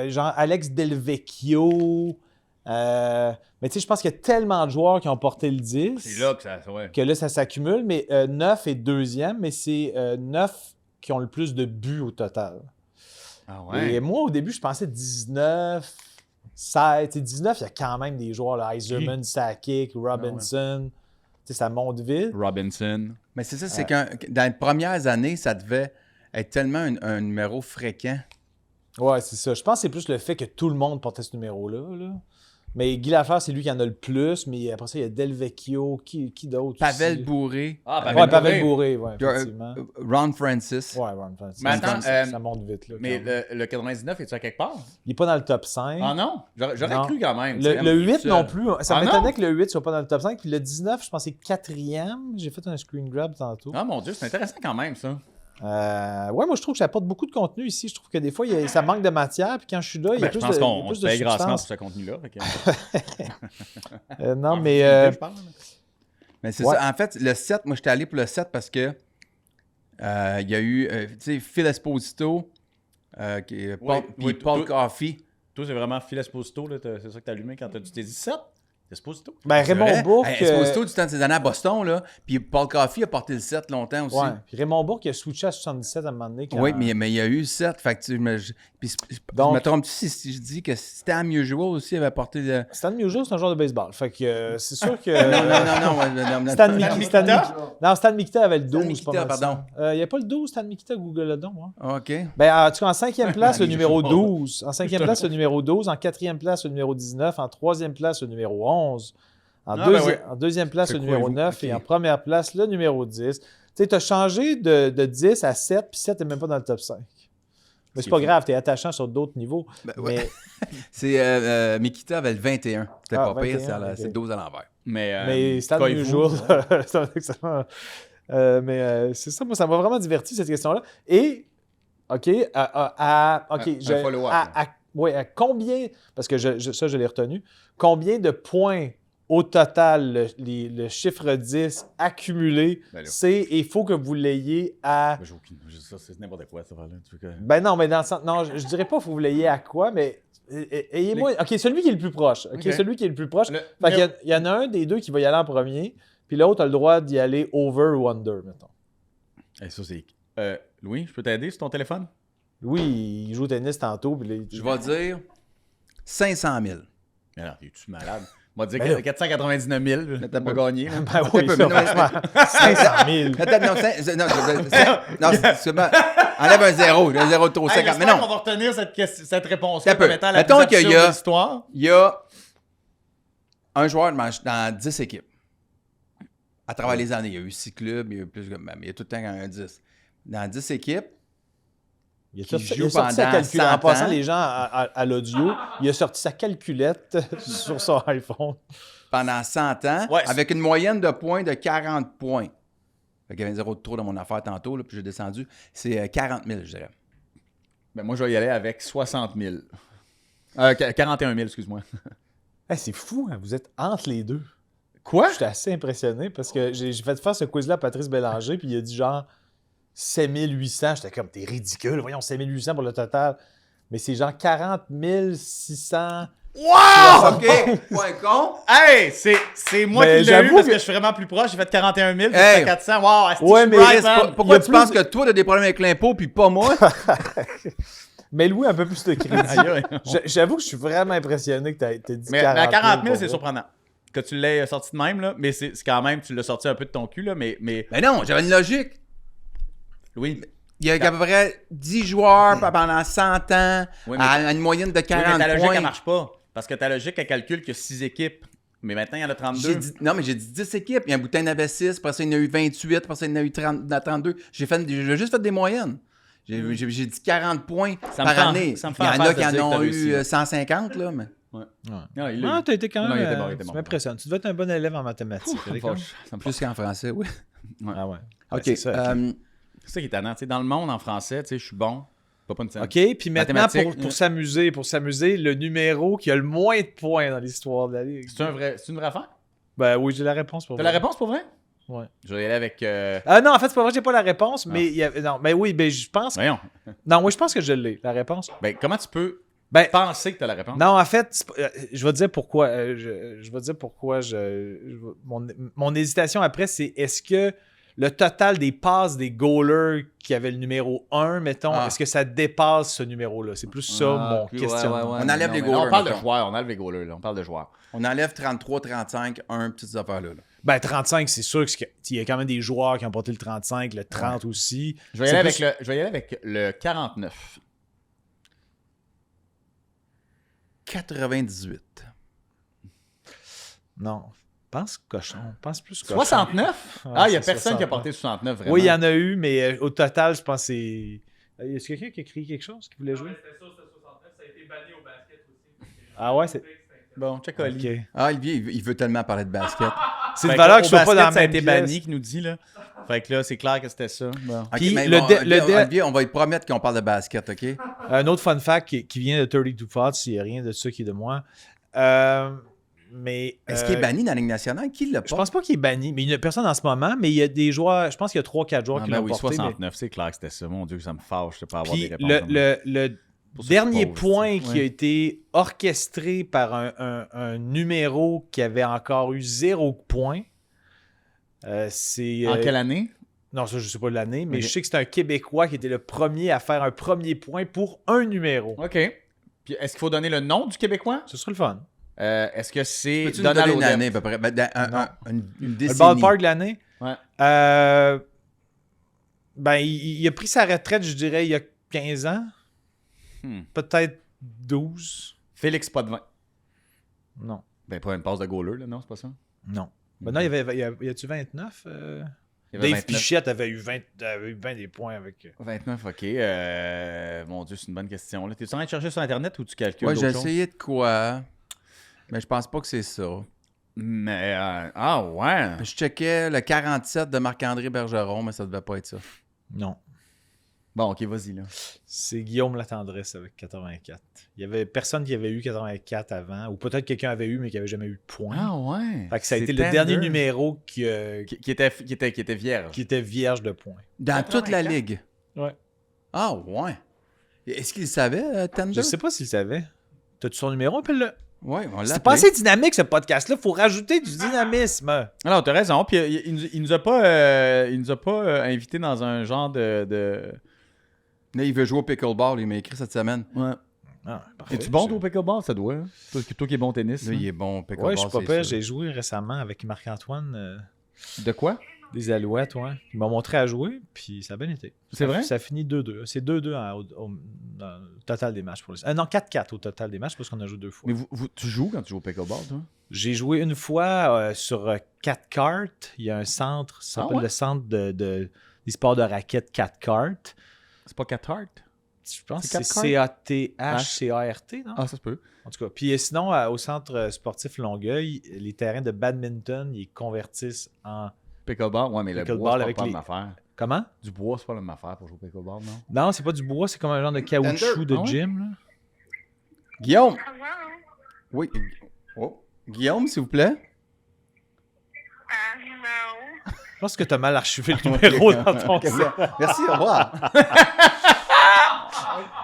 genre Alex Del Vecchio. Mais tu sais, je pense qu'il y a tellement de joueurs qui ont porté le 10 C'est là que ça. Ouais. que là, ça s'accumule. Mais 9 est deuxième, mais c'est 9 qui ont le plus de buts au total. Ah Et ouais. moi, au début, je pensais 19, 16. Tu sais, 19, il y a quand même des joueurs, là, Yzerman, Sakic, Robinson. Tu sais, ça monte vite. Robinson. Mais c'est ça, c'est que dans les premières années, ça devait être tellement un numéro fréquent. Ouais, c'est ça. Je pense que c'est plus le fait que tout le monde portait ce numéro-là. Là. Mais Guy Lafleur, c'est lui qui en a le plus. Mais après ça, il y a Del Vecchio. Qui d'autre? Pavel aussi? Bourré, Ah, Ouais, Pavel Bourré, ouais, effectivement. Ron Francis. Ouais, Ron Francis. Mais attends, ça monte vite. Là, Mais quand même. le 99, est-tu à quelque part? Il n'est pas dans le top 5. Ah non? J'aurais Non. cru quand même. Le 8 non plus. Ça Ah m'étonnait non? que le 8 soit pas dans le top 5. Puis le 19, je pense que c'est 4e. J'ai fait un screen grab tantôt. Ah mon Dieu, c'est intéressant quand même, ça. Ouais, moi je trouve que ça apporte beaucoup de contenu ici. Je trouve que des fois, ça manque de matière. Puis quand je suis là, il y a Ben, je plus pense de, qu'on il y a on plus se de paye grassement pour substance. ce contenu-là. fait que- Non, Ah, mais je parle, là. Mais c'est Ouais. ça. En fait, le 7, moi, j'étais allé pour le 7 parce que il y a eu, tu sais, Phil Esposito, puis Oui, Paul Coffey. Toi, c'est vraiment Phil Esposito, là, c'est ça que t'as allumé quand tu t'es dit 7? Esposito? Ben, C'est Raymond vrai? Bourque. Hey, Esposito, du temps de ses années à Boston, là. Puis Paul Coffey a porté le 7 longtemps aussi. Ouais. Puis Raymond Bourque, il a switché à 77 à un moment donné. Oui, mais il y a eu 7. Fait que je Donc- me trompe-tu si je dis que Stan Musial aussi avait porté le. Stan Musial, c'est un joueur de baseball. Fait que c'est sûr que. non. Stan Mikita avait le 12. Mikita, pas mal pardon. ça. Il n'y a pas le 12, Stan Mikita, Google le don. Hein. OK. Ben, en tout cas, en 5e place, le numéro 12. En 5e place, le numéro 12. En 4e place, le numéro 19. En 3e place, le numéro 11. En 2e place, C'est le quoi, numéro vous? 9. OK. Et en première place, le numéro 10. Tu sais, tu as changé de 10 à 7, puis 7 n'est même pas dans le top 5. Mais c'est pas grave, tu es attachant sur d'autres niveaux. Ben, mais C'est Mikita avait le 21. C'était Ah, pas pire, 21, c'est le 12 à l'envers. Mais Stan Koivu, Musial, c'est un excellent. C'est ça, moi, ça m'a vraiment diverti, cette question-là. Et, OK, follow-up, à combien, parce que ça, je l'ai retenu, combien de points au total, le chiffre 10 accumulé, Ben là. c'est, il faut que vous l'ayez à... J'ai aucune. Ça, c'est n'importe quoi, ça. Là. Tu veux que... Ben non, mais dans le sens, non, je dirais pas qu'il faut que vous l'ayez à quoi, mais ayez-moi... OK, celui qui est le plus proche. OK, OK. celui qui est le plus proche. Le- Fait qu'il y en a un des deux qui va y aller en premier, puis l'autre a le droit d'y aller over ou under, mettons. Hey, ça, c'est. Louis, je peux t'aider sur ton téléphone? Oui, il joue au tennis tantôt. Puis Je vais dire 500 000. Mais non, es-tu malade? On va dire Ben là. 499 000, t'as pas gagné. Là. Ben oui, peu, ça, mais non, franchement, 500 000. Non, enlève un zéro. Un zéro de trop, 50. Mais On non, va retenir cette réponse-là Un peu. comme étant la Mettons plus qu'il y absurde a- de l'histoire. il y a un joueur dans 10 équipes. À travers les années, il y a eu 6 clubs, il y a eu plus, mais il y a tout le temps un 10. Dans 10 équipes, Il a Qui sorti, joue il a sorti sa pendant calculette. 100 En passant ans. les gens à l'audio, il a sorti sa calculette sur son iPhone. pendant 100 ans, Ouais, avec une moyenne de points de 40 points. Fait qu'il y avait un zéro de trop dans mon affaire tantôt, là, puis j'ai descendu. C'est 40 000, je dirais. Ben, moi, je vais y aller avec 60 000. 41 000, excuse-moi. Hey, c'est fou, hein, vous êtes entre les deux. Quoi? J'étais assez impressionné parce que j'ai fait faire ce quiz-là à Patrice Bélanger, puis il a dit genre 7800. J'étais comme, t'es ridicule, voyons, 7800 pour le total. Mais c'est genre 40 600. Wow! OK, point con. Hey! C'est moi Mais qui l'ai eu j'avoue parce que que- je suis vraiment plus proche. J'ai fait 41 000, j'ai Hey! fait 400. Wow! asti, Ouais, je suis mais right, reste man. pas- Pourquoi Il y a tu plus penses de- que toi, t'as des problèmes avec l'impôt, puis pas moi? Mais Louis, un peu plus de crédit. Aïe, aïe. J'avoue que je suis vraiment impressionné que t'as dit Mais 40 à 40 000, pour c'est vrai. surprenant. Que tu l'aies sorti de même, là. Mais c'est quand même, tu l'as sorti un peu de ton cul, là. Mais Mais non, j'avais une logique. Louis, Il y a à peu près 10 joueurs pendant 100 ans, Oui, mais- à une moyenne de oui, 40 mais ta logique, points. elle marche pas. Parce que ta logique, elle calcule que 6 équipes. Mais maintenant, il y en a 32. Non, mais j'ai dit 10 équipes. Il y a un boutin d'avait 6, après ça, il y en a eu 28, après ça, il y en a eu 32. J'ai juste fait des moyennes. J'ai dit 40 points Ça me par fait- année. ça me Il fait y en en face a de qui dire en que ont t'as eu réussi. 150, là. Mais... Non, il l'a Ah, eu. t'as été quand Non, même. il était bon, il était Tu bon. m'impressionnes. Tu devais être un bon élève en mathématiques. Ça me fâche. Ça me fâche. Plus qu'en français, oui. Ah ouais. OK. c'est ça, ok. OK. C'est ça qui est étonnant. Tu sais, dans le monde, en français, tu sais, je suis bon. Pas une scène. OK, puis maintenant, Mathématiques. pour s'amuser, le numéro qui a le moins de points dans l'histoire de la Ligue. C'est une vraie affaire? Ben oui, j'ai la réponse pour T'as vrai. la réponse pour vrai? Ouais. Je vais y aller avec. Ah non, en fait, c'est pas vrai, j'ai pas la réponse, mais non, mais oui, ben je pense. Voyons. Non, oui, je pense que je l'ai, la réponse. Ben, comment tu peux Ben, penser que t'as la réponse? non, en fait, je vais te dire pourquoi. Je vais te dire pourquoi mon hésitation après, c'est est-ce que le total des passes des goalers qui avaient le numéro 1, mettons, Ah. est-ce que ça dépasse ce numéro-là? C'est plus ça mon questionnement. On enlève les Non, goalers, on parle de mettons. joueurs, on enlève les goalers, là. On parle de joueurs. On enlève 33, 35, petites affaires-là. Là. Ben, 35, c'est sûr qu'il y a quand même des joueurs qui ont porté le 35, le 30 aussi. Je vais y aller avec le 49. 98. Non. Pense cochon. Pense plus cochon. 69? Ouais, Ah, il n'y a c'est personne qui a 69. porté 69, vraiment. Oui, il y en a eu, mais au total, je pense que c'est. Est-ce que quelqu'un qui a écrit quelque chose qui voulait jouer? C'était ça, c'était 69. Ça a été banni au basket aussi. Ah ouais, c'est. Bon, check Oli. Ok. Ah, Olivier, il veut tellement parler de basket. C'est Fait une valeur que qui soit au pas dans la basket, ça a même été pièce. banni, qui nous dit, là. Fait que là, c'est clair que c'était ça. Bon. OK, Puis mais le bon, dé- Olivier, le dé- Olivier, on va te promettre qu'on parle de basket, OK? Un autre fun fact qui vient de 32 Thoughts, il n'y a rien de ça qui est de moi. Mais. Est-ce qu'il est banni dans la Ligue nationale? Qui l'a pas? Je pense pas qu'il est banni, mais il n'y a personne en ce moment, mais il y a des joueurs, je pense qu'il y a 3-4 joueurs Ah, qui ben l'ont oui, porté. mais- 69, c'est clair que c'était ça. Mon Dieu, ça me fâche de pas avoir Puis des réponses. le Pour ça, Dernier je suppose, point tu sais. qui a été orchestré par un numéro qui avait encore eu 0 point. C'est. En quelle année? Non, ça, je sais pas l'année, mais Ok. je sais que c'est un Québécois qui était le premier à faire un premier point pour un numéro. OK. Puis est-ce qu'il faut donner le nom du Québécois? Ce serait le fun. Est-ce que c'est Peux-tu nous Donald donner une Odette? année à peu près? Ben, une Le décennie. ballpark de l'année. Ouais. Ben, il a pris sa retraite, je dirais, il y a 15 ans. Peut-être 12. Félix Potvin. Non. Ben, pas une passe de goaler, là, non, c'est pas ça? Non. Ben non, y a-tu 29? Il y avait Dave 29. Pichette avait eu 20 des points avec... 29, OK. Mon Dieu, c'est une bonne question. Là. T'es-tu en train de chercher sur Internet ou tu calcules Ouais, d'autres j'ai choses? essayé de quoi, mais je pense pas que c'est ça. Mais, ah ouais. Je checkais le 47 de Marc-André Bergeron, mais ça devait pas être ça. Non. Bon, OK, vas-y, là. C'est Guillaume Latendresse avec 84. Il y avait personne qui avait eu 84 avant, ou peut-être quelqu'un avait eu, mais qui avait jamais eu de points. Ah ouais. Fait que ça a C'est été le tender. dernier numéro qui Qui était vierge. était vierge de points. Dans toute la 84? ligue. Ouais. Ah, ouais. Est-ce qu'il savait, Tender? Je sais pas s'il savait. T'as-tu son numéro? Appelle-le. Ouais, on l'a C'est appelé. pas assez dynamique, ce podcast-là. Faut rajouter du dynamisme. Alors, t'as raison. Puis il nous a pas, invités dans un genre de... Là, il veut jouer au pickleball, il m'a écrit cette semaine. Ouais. Ah, parfait. Es-tu bon, toi, au pickleball? Ça doit. Hein? Toi qui es bon au tennis. Là, hein? il est bon au pickleball. Ouais, je suis pas c'est pire. sûr. J'ai joué récemment avec Marc-Antoine De quoi? des Alouettes, ouais. Il m'a montré à jouer, puis ça a bien été. C'est vrai? Ça finit 2-2. C'est 2-2 dans le total des matchs. Non, 4-4 au total des matchs parce qu'on a joué 2 fois. Mais tu joues quand tu joues au pickleball, toi? J'ai joué une fois sur 4 cartes. Il y a un centre, ça s'appelle ouais? le centre des sports de raquettes 4 cartes. C'est pas 4 Heart? Je pense C'est que c'est 4 C-A-T-H-C-A-R-T, non? Ah, ça se peut. En tout cas. Puis sinon, au centre sportif Longueuil, les terrains de badminton, ils convertissent en... Pickleball, ouais, mais le Pickleball bois, c'est avec pas la les- même affaire. Comment? Du bois, c'est pas la même affaire pour jouer au pickleball, non? Non, c'est pas du bois, c'est comme un genre de caoutchouc de Ah ouais? gym. Là. Guillaume? Oui. Oh. Guillaume, s'il vous plaît? Non. Je pense que t'as mal archivé le numéro dans ton Ok, cerveau. Merci, au revoir.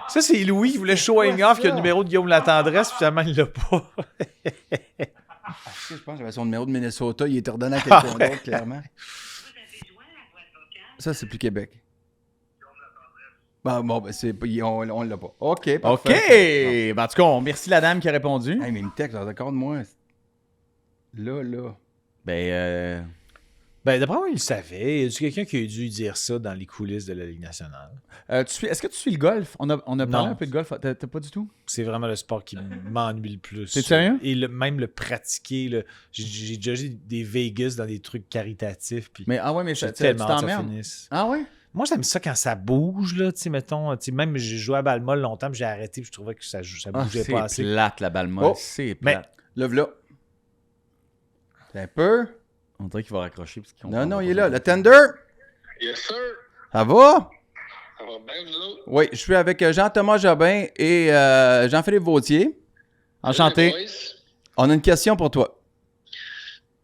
Ça, c'est Louis qui voulait showing off qu'il y a le numéro de Guillaume Latendresse, puis finalement, il l'a pas. Je pense que j'avais son numéro de Minnesota, il était redonné à quelqu'un d'autre, clairement. Ça, c'est plus Québec. Bon, ben, on l'a pas. OK, OK! parfait. Ben, en tout cas, merci la dame qui a répondu. Hey, mais il me texte, d'accord de moi. Là. Ben, Ben, d'après moi, il le savait. Y a quelqu'un qui a dû dire ça dans les coulisses de la Ligue nationale? est-ce que tu suis le golf? On a parlé Non. un peu de golf. T'as pas du tout? C'est vraiment le sport qui m'ennuie le plus. T'es sérieux? Et même le pratiquer. Là. J'ai déjà vu des Vegas dans des trucs caritatifs. Puis Mais, ah ouais, mais j'ai tu tellement hâte que ça t'emmerdes. finisse. Ah ouais? Moi, j'aime ça quand ça bouge, là, tu sais, mettons, tu sais, même j'ai joué à balle molle longtemps, puis j'ai arrêté, puis je trouvais que ça bougeait c'est pas assez. plate, la balle molle. Oh. C'est Mais- plate. Lève-là. Un peu. On dirait qu'il va raccrocher. Parce qu'il Non, il est là. Le tender. Yes, sir. Ça va? Ça va bien, vous autres? Oui, je suis avec Jean-Thomas Jobin et Jean-Philippe Vautier. Enchanté. Les boys. On a une question pour toi.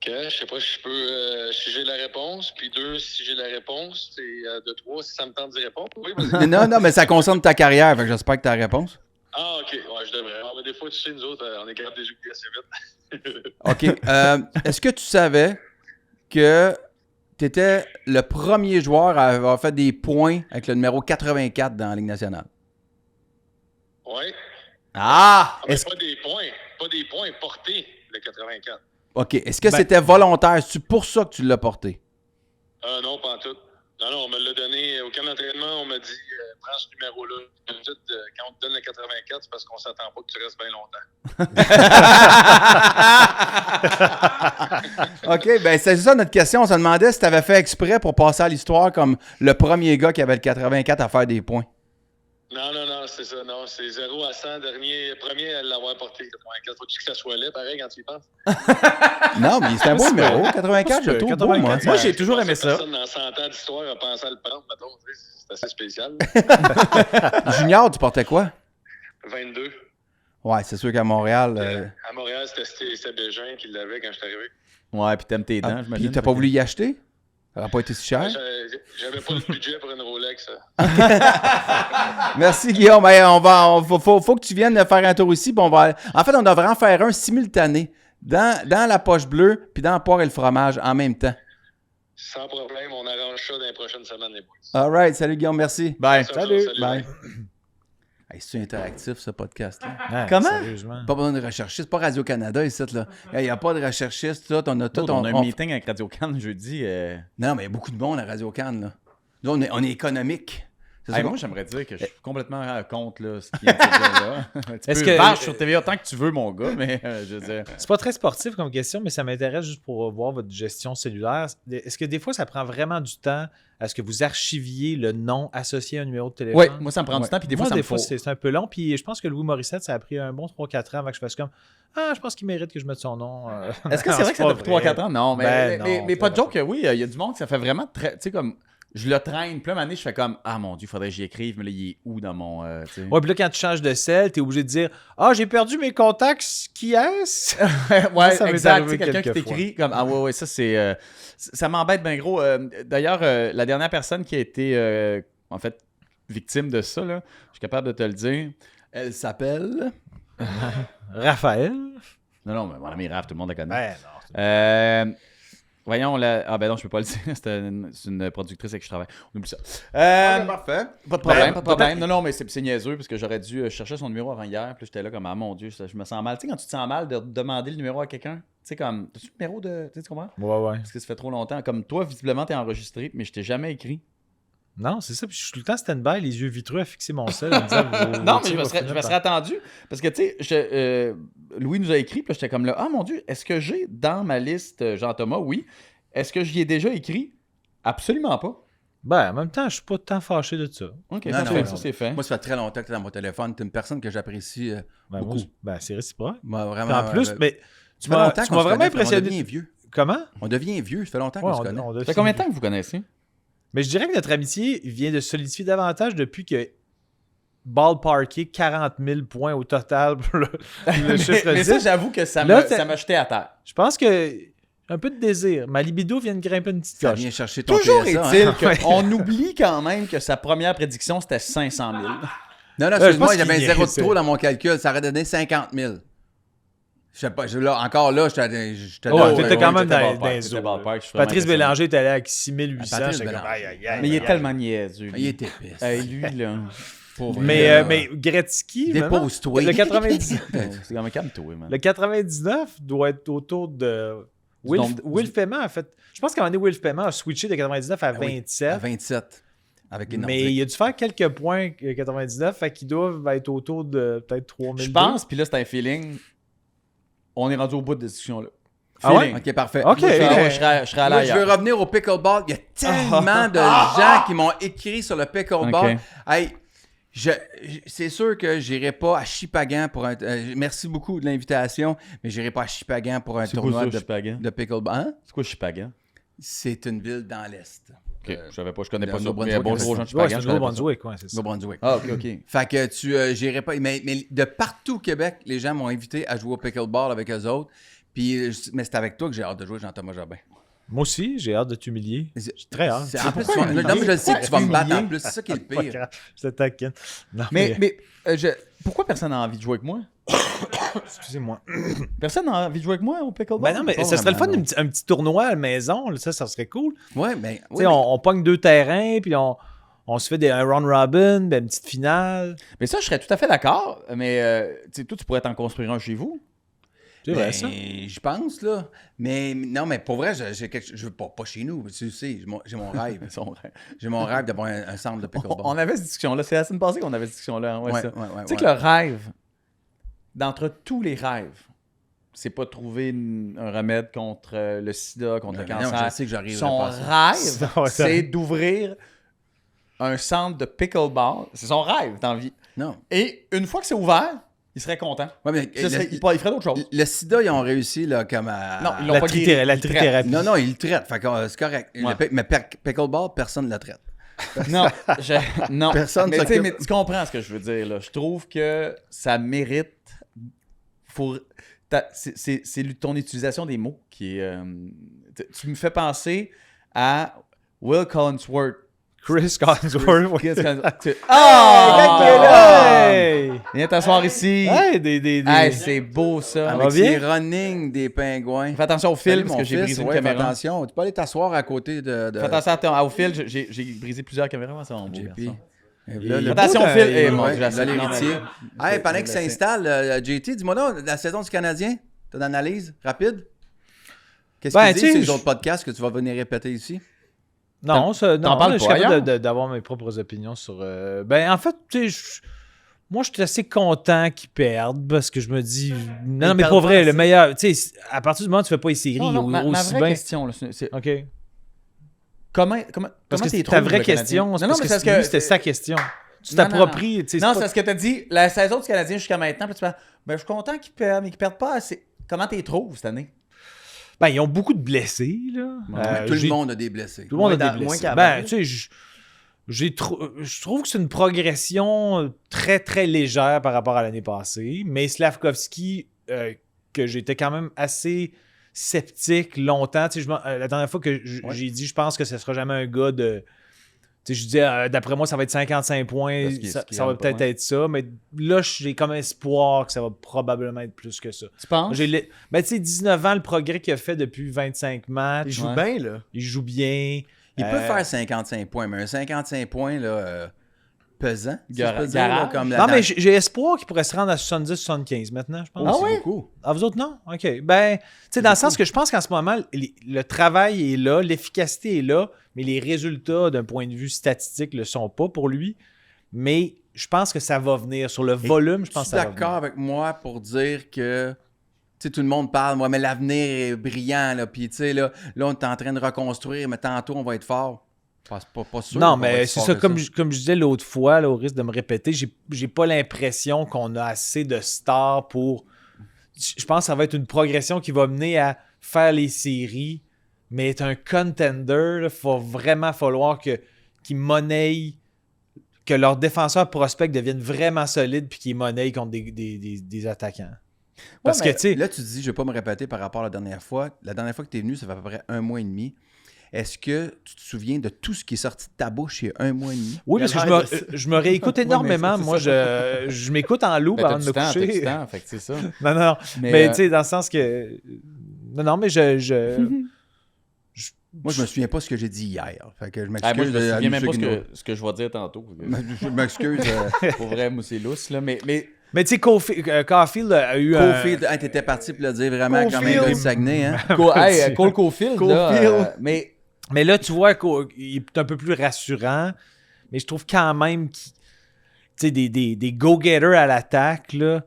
Ok, je sais pas si je peux, si j'ai la réponse, puis 2, si j'ai la réponse, c'est de 3, si ça me tente d'y répondre. Oui, vas-y. Non, mais ça concerne ta carrière, fait que j'espère que tu as la réponse. Ah, ok, ouais, je devrais. Ah, mais des fois, tu sais, nous autres, on est capable de jouer assez vite. OK. Est-ce que tu savais que tu étais le premier joueur à avoir fait des points avec le numéro 84 dans la Ligue nationale? Ouais. Ah! Ah, mais Est-ce- pas des points portés, le 84. OK. Est-ce que Ben- c'était volontaire? C'est pour ça que tu l'as porté? Non, pas en tout. Non, on me l'a donné au camp d'entraînement, on m'a dit, prends ce numéro-là. Ensuite, quand on te donne le 84, c'est parce qu'on s'attend pas que tu restes bien longtemps. OK, ben c'est ça notre question. On se demandait si tu avais fait exprès pour passer à l'histoire comme le premier gars qui avait le 84 à faire des points. Non, c'est ça. Non, c'est 0 à 100, premier à l'avoir porté, le 84. Faut-tu que ça soit laid, pareil, quand tu y penses? Non, mais c'est un beau numéro. 84, je le trouve beau, moi. 84, Moi, j'ai toujours aimé ça. Personne dans 100 ans d'histoire a pensé à le prendre, mettons. Tu sais, c'est assez spécial. Junior, tu portais quoi? 22. Ouais, c'est sûr qu'à Montréal... À Montréal, c'était Bégin qui l'avait quand je suis arrivé. Ouais, puis t'aimes tes dents, Puis j'imagine. t'as pas voulu y acheter? Ça n'aurait pas été si cher? j'avais pas le budget pour une Rolex. Merci, Guillaume. Faut que tu viennes faire un tour ici. En fait, on devrait en faire un simultané dans la poche bleue puis dans Poire et le fromage en même temps. Sans problème, on arrange ça dans les prochaines semaines, les boys. All right. Salut, Guillaume. Merci. Bye. Salut. Bye. Hey, c'est interactif, ce podcast-là. Ah, Comment? Sérieusement. Pas besoin de recherchistes. C'est pas Radio-Canada ici, là. Il n'y a pas de recherchistes, tout. On a tout. On a un meeting avec Radio-Can jeudi. Non, mais il y a beaucoup de monde à Radio-Can, là. Nous, on est économique. C'est ça Hey, qu'on- moi, j'aimerais dire que je suis complètement contre là, ce qui vient de se dire là. Tu Est-ce peux que- vache sur TVA autant que tu veux, mon gars, mais je veux dire... C'est pas très sportif comme question, mais ça m'intéresse juste pour voir votre gestion cellulaire. Est-ce que des fois, ça prend vraiment du temps à ce que vous archiviez le nom associé à un numéro de téléphone? Oui, moi, ça me prend du temps, puis des Moi, fois, ça me faut... c'est un peu long. Puis je pense que Louis Morissette, ça a pris un bon 3-4 ans avant que je fasse comme Ah, je pense qu'il mérite que je mette son nom. Est-ce que c'est vrai que ça pas t'a pris 3-4 ans? Non, mais, Ben non, mais pas de c'est joke, oui, il y a du monde, ça fait vraiment très... Tu sais, comme... Je le traîne, plein d'années, je fais comme ah mon Dieu, faudrait que j'y écrive, mais là, il est où dans mon. Tu sais? Ouais, puis là, quand tu changes de sel, t'es obligé de dire Ah, j'ai perdu mes contacts, qui est-ce? Ouais, ça m'est exact. arrivé Tu sais, quelqu'un qui quelques t'écrit comme ah ouais, ça c'est. Ça m'embête bien gros. D'ailleurs, la dernière personne qui a été en fait victime de ça, là, je suis capable de te le dire. Elle s'appelle... Raphaël? Non, mais mon ami Raph, tout le monde la connaît. Ben non. Voyons, ah ben non, je peux pas le dire. C'est une productrice avec qui je travaille. On oublie ça. Parfait. Pas de problème, pas de problème. peut-être- Non, mais c'est niaiseux parce que j'aurais dû chercher son numéro avant hier. Puis j'étais là comme, ah mon Dieu, je me sens mal. Tu sais, quand tu te sens mal de demander le numéro à quelqu'un, tu sais, comme, t'as-tu le numéro de. Tu sais, tu comprends? Ouais. Parce que ça fait trop longtemps. Comme toi, visiblement, t'es enregistré, mais je t'ai jamais écrit. Non, c'est ça. Puis je suis tout le temps stand-by, les yeux vitreux à fixer mon sel. en me disant, Non, mais je me serais attendu. Parce que, tu sais, Louis nous a écrit, puis là, j'étais comme là, ah mon Dieu, est-ce que j'ai dans ma liste Jean-Thomas? Oui. Est-ce que j'y ai déjà écrit? Absolument pas. Ben, en même temps, je suis pas tant fâché de ça. Ok, Non, parfait, non, ça non. c'est fait. Moi, ça fait très longtemps que tu es dans mon téléphone. Tu es une personne que j'apprécie Ben, beaucoup. c'est réciproque. Moi, Puis vraiment. en plus, mais tu ça fait m'as longtemps tu qu'on m'as se vraiment connaît, On impressionné. devient vieux. Comment? On devient vieux. Ça fait longtemps Ouais, qu'on se connaît. on Ça fait combien de temps que vous connaissez? Mais je dirais que notre amitié vient de se solidifier davantage depuis que ballparké 40 000 points au total pour le chiffre mais 10. ça, j'avoue que ça Là, m'a jeté à terre. Je pense que un peu de désir. Ma libido vient de grimper une petite Ça coche. vient chercher ton Toujours PSA, hein. est-il qu'on oublie quand même que sa première prédiction, c'était 500 000. Non, je excuse-moi, pense j'avais un qu'il zéro de niaisait. trop dans mon calcul. Ça aurait donné 50 000. Je sais pas, encore là, j'étais Ouais, là, t'étais quand même j'étais dans ballpark, les j'étais eaux, ballpark, je suis vraiment Patrice impressionné. Bélanger est allé avec 6800. Patrice J'étais comme, Bélanger. aïe, aïe, aïe, Mais il est aïe, tellement niaiseux. Il était pisse. Hey, lui, là. Pauvre. Mais Gretzky, Dépose-toi. le 90, C'est quand même calme-toi, man. le 99 doit être autour de Will Payment, en fait. Je pense qu'à un moment donné, Will Payment a switché de 99 à 27. À 27. Avec les Mais Nordiques. il a dû faire quelques points 99, fait qu'ils doivent être autour de peut-être 3000. Je pense, puis là, c'est un feeling. On est rendu au bout de cette discussion-là. Ah ouais? Feeling. OK, parfait. Ok. Moi, Je serais allé Moi, je veux ailleurs. revenir au pickleball. Il y a tellement de gens qui m'ont écrit sur le pickleball. Ok. Hey, c'est sûr que j'irai pas à Chipagan pour un... merci beaucoup de l'invitation, mais j'irai pas à Chipagan pour un C'est quoi tournoi ça, de Chipagan? de pickleball. Hein? C'est quoi Chipagan? C'est une ville dans l'Est. Ok, je savais pas, je connais dans pas ça. le Il y a Nouveau-Brunswick, beaucoup en trop fait. gens de Ouais, Chipagan. c'est je le connais pas ça. Nouveau-Brunswick, ouais, c'est ça. Nouveau-Brunswick. Ah, ok. Fait que j'irai pas. Mais de partout au Québec, les gens m'ont invité à jouer au pickleball avec eux autres. Puis, mais c'est avec toi que j'ai hâte de jouer, Jean-Thomas Jobin. Moi aussi, j'ai hâte de t'humilier. J'ai très hâte. En plus, pourquoi non, humilier? mais je le sais que tu vas me battre en Humilier? plus. C'est ça qui est le Pas pire. grave, je te taquine. Non, Mais pourquoi personne n'a envie de jouer avec moi? excusez-moi. Personne n'a envie de jouer avec moi au pickleball? Ben non, mais pas ça serait le fun vraiment, un petit tournoi à la maison. Là, ça serait cool. Ouais, mais. Tu sais, on pogne 2 terrains, puis on se fait un round robin, ben, une petite finale. Mais ça, je serais tout à fait d'accord. Mais tu sais, toi, tu pourrais t'en construire un chez vous. C'est vrai, ça. Je pense, là. Mais non, mais pour vrai, je veux pas chez nous. Tu sais, j'ai mon rêve. J'ai mon rêve d'avoir un centre de pickleball. On avait cette discussion-là. C'est la semaine passée qu'on avait cette discussion-là. Ouais, Ouais, ça. ouais, Tu sais que le rêve, d'entre tous les rêves, c'est pas trouver un remède contre le sida, contre le Non, cancer. je sais que j'arriverai Son pas à rêve, Ouais, ça- c'est d'ouvrir un centre de pickleball. C'est son rêve dans la vie. Non. Et une fois que c'est ouvert, il serait content. Ouais, mais Il ferait d'autres choses. le sida, ils ont réussi, là, comme à. Non, ils l'ont La pas guéri. la Ils traitent. trithérapie. Non, non, ils le traitent. Fait que c'est correct. Ouais. Mais pickleball, personne ne le traite. Non, non. Personne mais, tu sais, s'occupe. mais tu comprends ce que je veux dire. Là. Je trouve que ça mérite. C'est ton utilisation des mots qui est. Tu me fais penser à Will Collinsworth. Chris Collinsworth. Chris Collinsworth. Hey! Viens t'asseoir ici. Hey, des... Hey, c'est beau ça. Avec va bien? ses running des pingouins. Fais attention au fil Salut, parce mon que j'ai fils, brisé une ouais, caméra. Fais attention, tu peux aller t'asseoir à côté de... Fais attention au fil, j'ai brisé plusieurs caméras. C'est mon beau JP. garçon. Et là, le Attention beau au fil. de- Eh, mon ouais, Dieu, la là, l'héritier. scène. Hey, pendant qu'il s'installe, JT, dis-moi donc, la saison du Canadien, t'as une analyse rapide? Qu'est-ce Ben, qu'il dit tu sais, sur les je- autres podcasts que tu vas venir répéter ici? Non, t'en parles je suis pas capable ailleurs? d'avoir mes propres opinions sur... Ben, en fait, tu sais, moi, je suis assez content qu'ils perdent parce que je me dis... Non, mais perdent pour vrai, pas le assez. meilleur... Tu sais, à partir du moment où tu fais pas les séries, Non, non, ma aussi vraie bien... question, là, c'est OK. comment Parce comment que t'es c'est trouves, ta vraie le Canadien? question. Non, C'est non, parce mais que c'est parce que c'était sa question. Tu Non, non, t'appropries... tu sais, Non, c'est c'est parce que t'as dit la saison du Canadien jusqu'à maintenant, puis tu fais ben je suis content qu'ils perdent, mais qu'ils perdent pas assez. Comment t'es trouves cette année? Ben, ils ont beaucoup de blessés, là. Tout le monde a des blessés. Tout le monde a Moins des moins blessés. qu'avant. Ben, tu sais, je trouve que c'est une progression très, très légère par rapport à l'année passée. Mais Slavkovski, que j'étais quand même assez sceptique longtemps. Tu sais, la dernière fois que j'ai dit, je pense que ce sera jamais un gars de... Tu sais, je disais, d'après moi, ça va être 55 points. Parce qu'il- Ça qu'il va aime pas, peut-être être ça. Mais là, j'ai comme espoir que ça va probablement être plus que ça. Tu penses? Ben, tu sais, 19 ans, le progrès qu'il a fait depuis 25 matchs. Il joue Ouais. bien, là. Il joue bien. Il peut faire 55 points, mais un 55 points là, pesant, si Gar- je peux dire, là, garage. comme Non, mais j'ai espoir qu'il pourrait se rendre à 70-75 maintenant, je pense. c'est beaucoup. Ah, vous autres, non? OK. Ben, tu sais, dans le sens que je pense qu'en ce moment, le travail est là, l'efficacité est là, mais les résultats, d'un point de vue statistique, ne le sont pas pour lui. Mais je pense que ça va venir. Sur le volume, je pense Tu que es ça va d'accord venir. avec moi pour dire que tu sais, tout le monde parle, moi, mais l'avenir est brillant, là, puis tu sais, là, on est en train de reconstruire, mais tantôt, on va être fort. Pas sûr. Non, qu'on va mais être c'est fort ça, que comme je disais l'autre fois, là, au risque de me répéter, j'ai pas l'impression qu'on a assez de stars pour... Je pense que ça va être une progression qui va mener à faire les séries, mais être un contender, il va vraiment falloir qu'ils monnaient, que leurs défenseurs prospects deviennent vraiment solides puis qu'ils monnaient contre des attaquants. Parce que, tu sais... Là, tu dis, je vais pas me répéter par rapport à la dernière fois. La dernière fois que tu es venu, ça fait à peu près 1 mois et demi. Est-ce que tu te souviens de tout ce qui est sorti de ta bouche il y a 1 mois et demi? Oui, parce que je me réécoute énormément. c'est Moi, je m'écoute en loup Ben, avant de me t'as du coucher. temps, fait que c'est ça. Non, non. Mais, Mais tu sais, dans le sens que... Non, mais Moi, je me souviens pas ce que j'ai dit hier. Fait que je Ah, moi, m'excuse. je me souviens même pas ceux qui nous- ce que je vais dire tantôt. Je m'excuse. Pour vrai, moi, c'est lousse, là. Mais Mais tu sais, Caulfield a eu Caulfield, hey, t'étais parti pour le dire vraiment quand même Caulfield. de Saguenay, hein? Cole Caulfield, là, Caulfield. mais là, tu vois qu'il est un peu plus rassurant, mais je trouve quand même qu'il... Tu sais, des go-getters à l'attaque, là.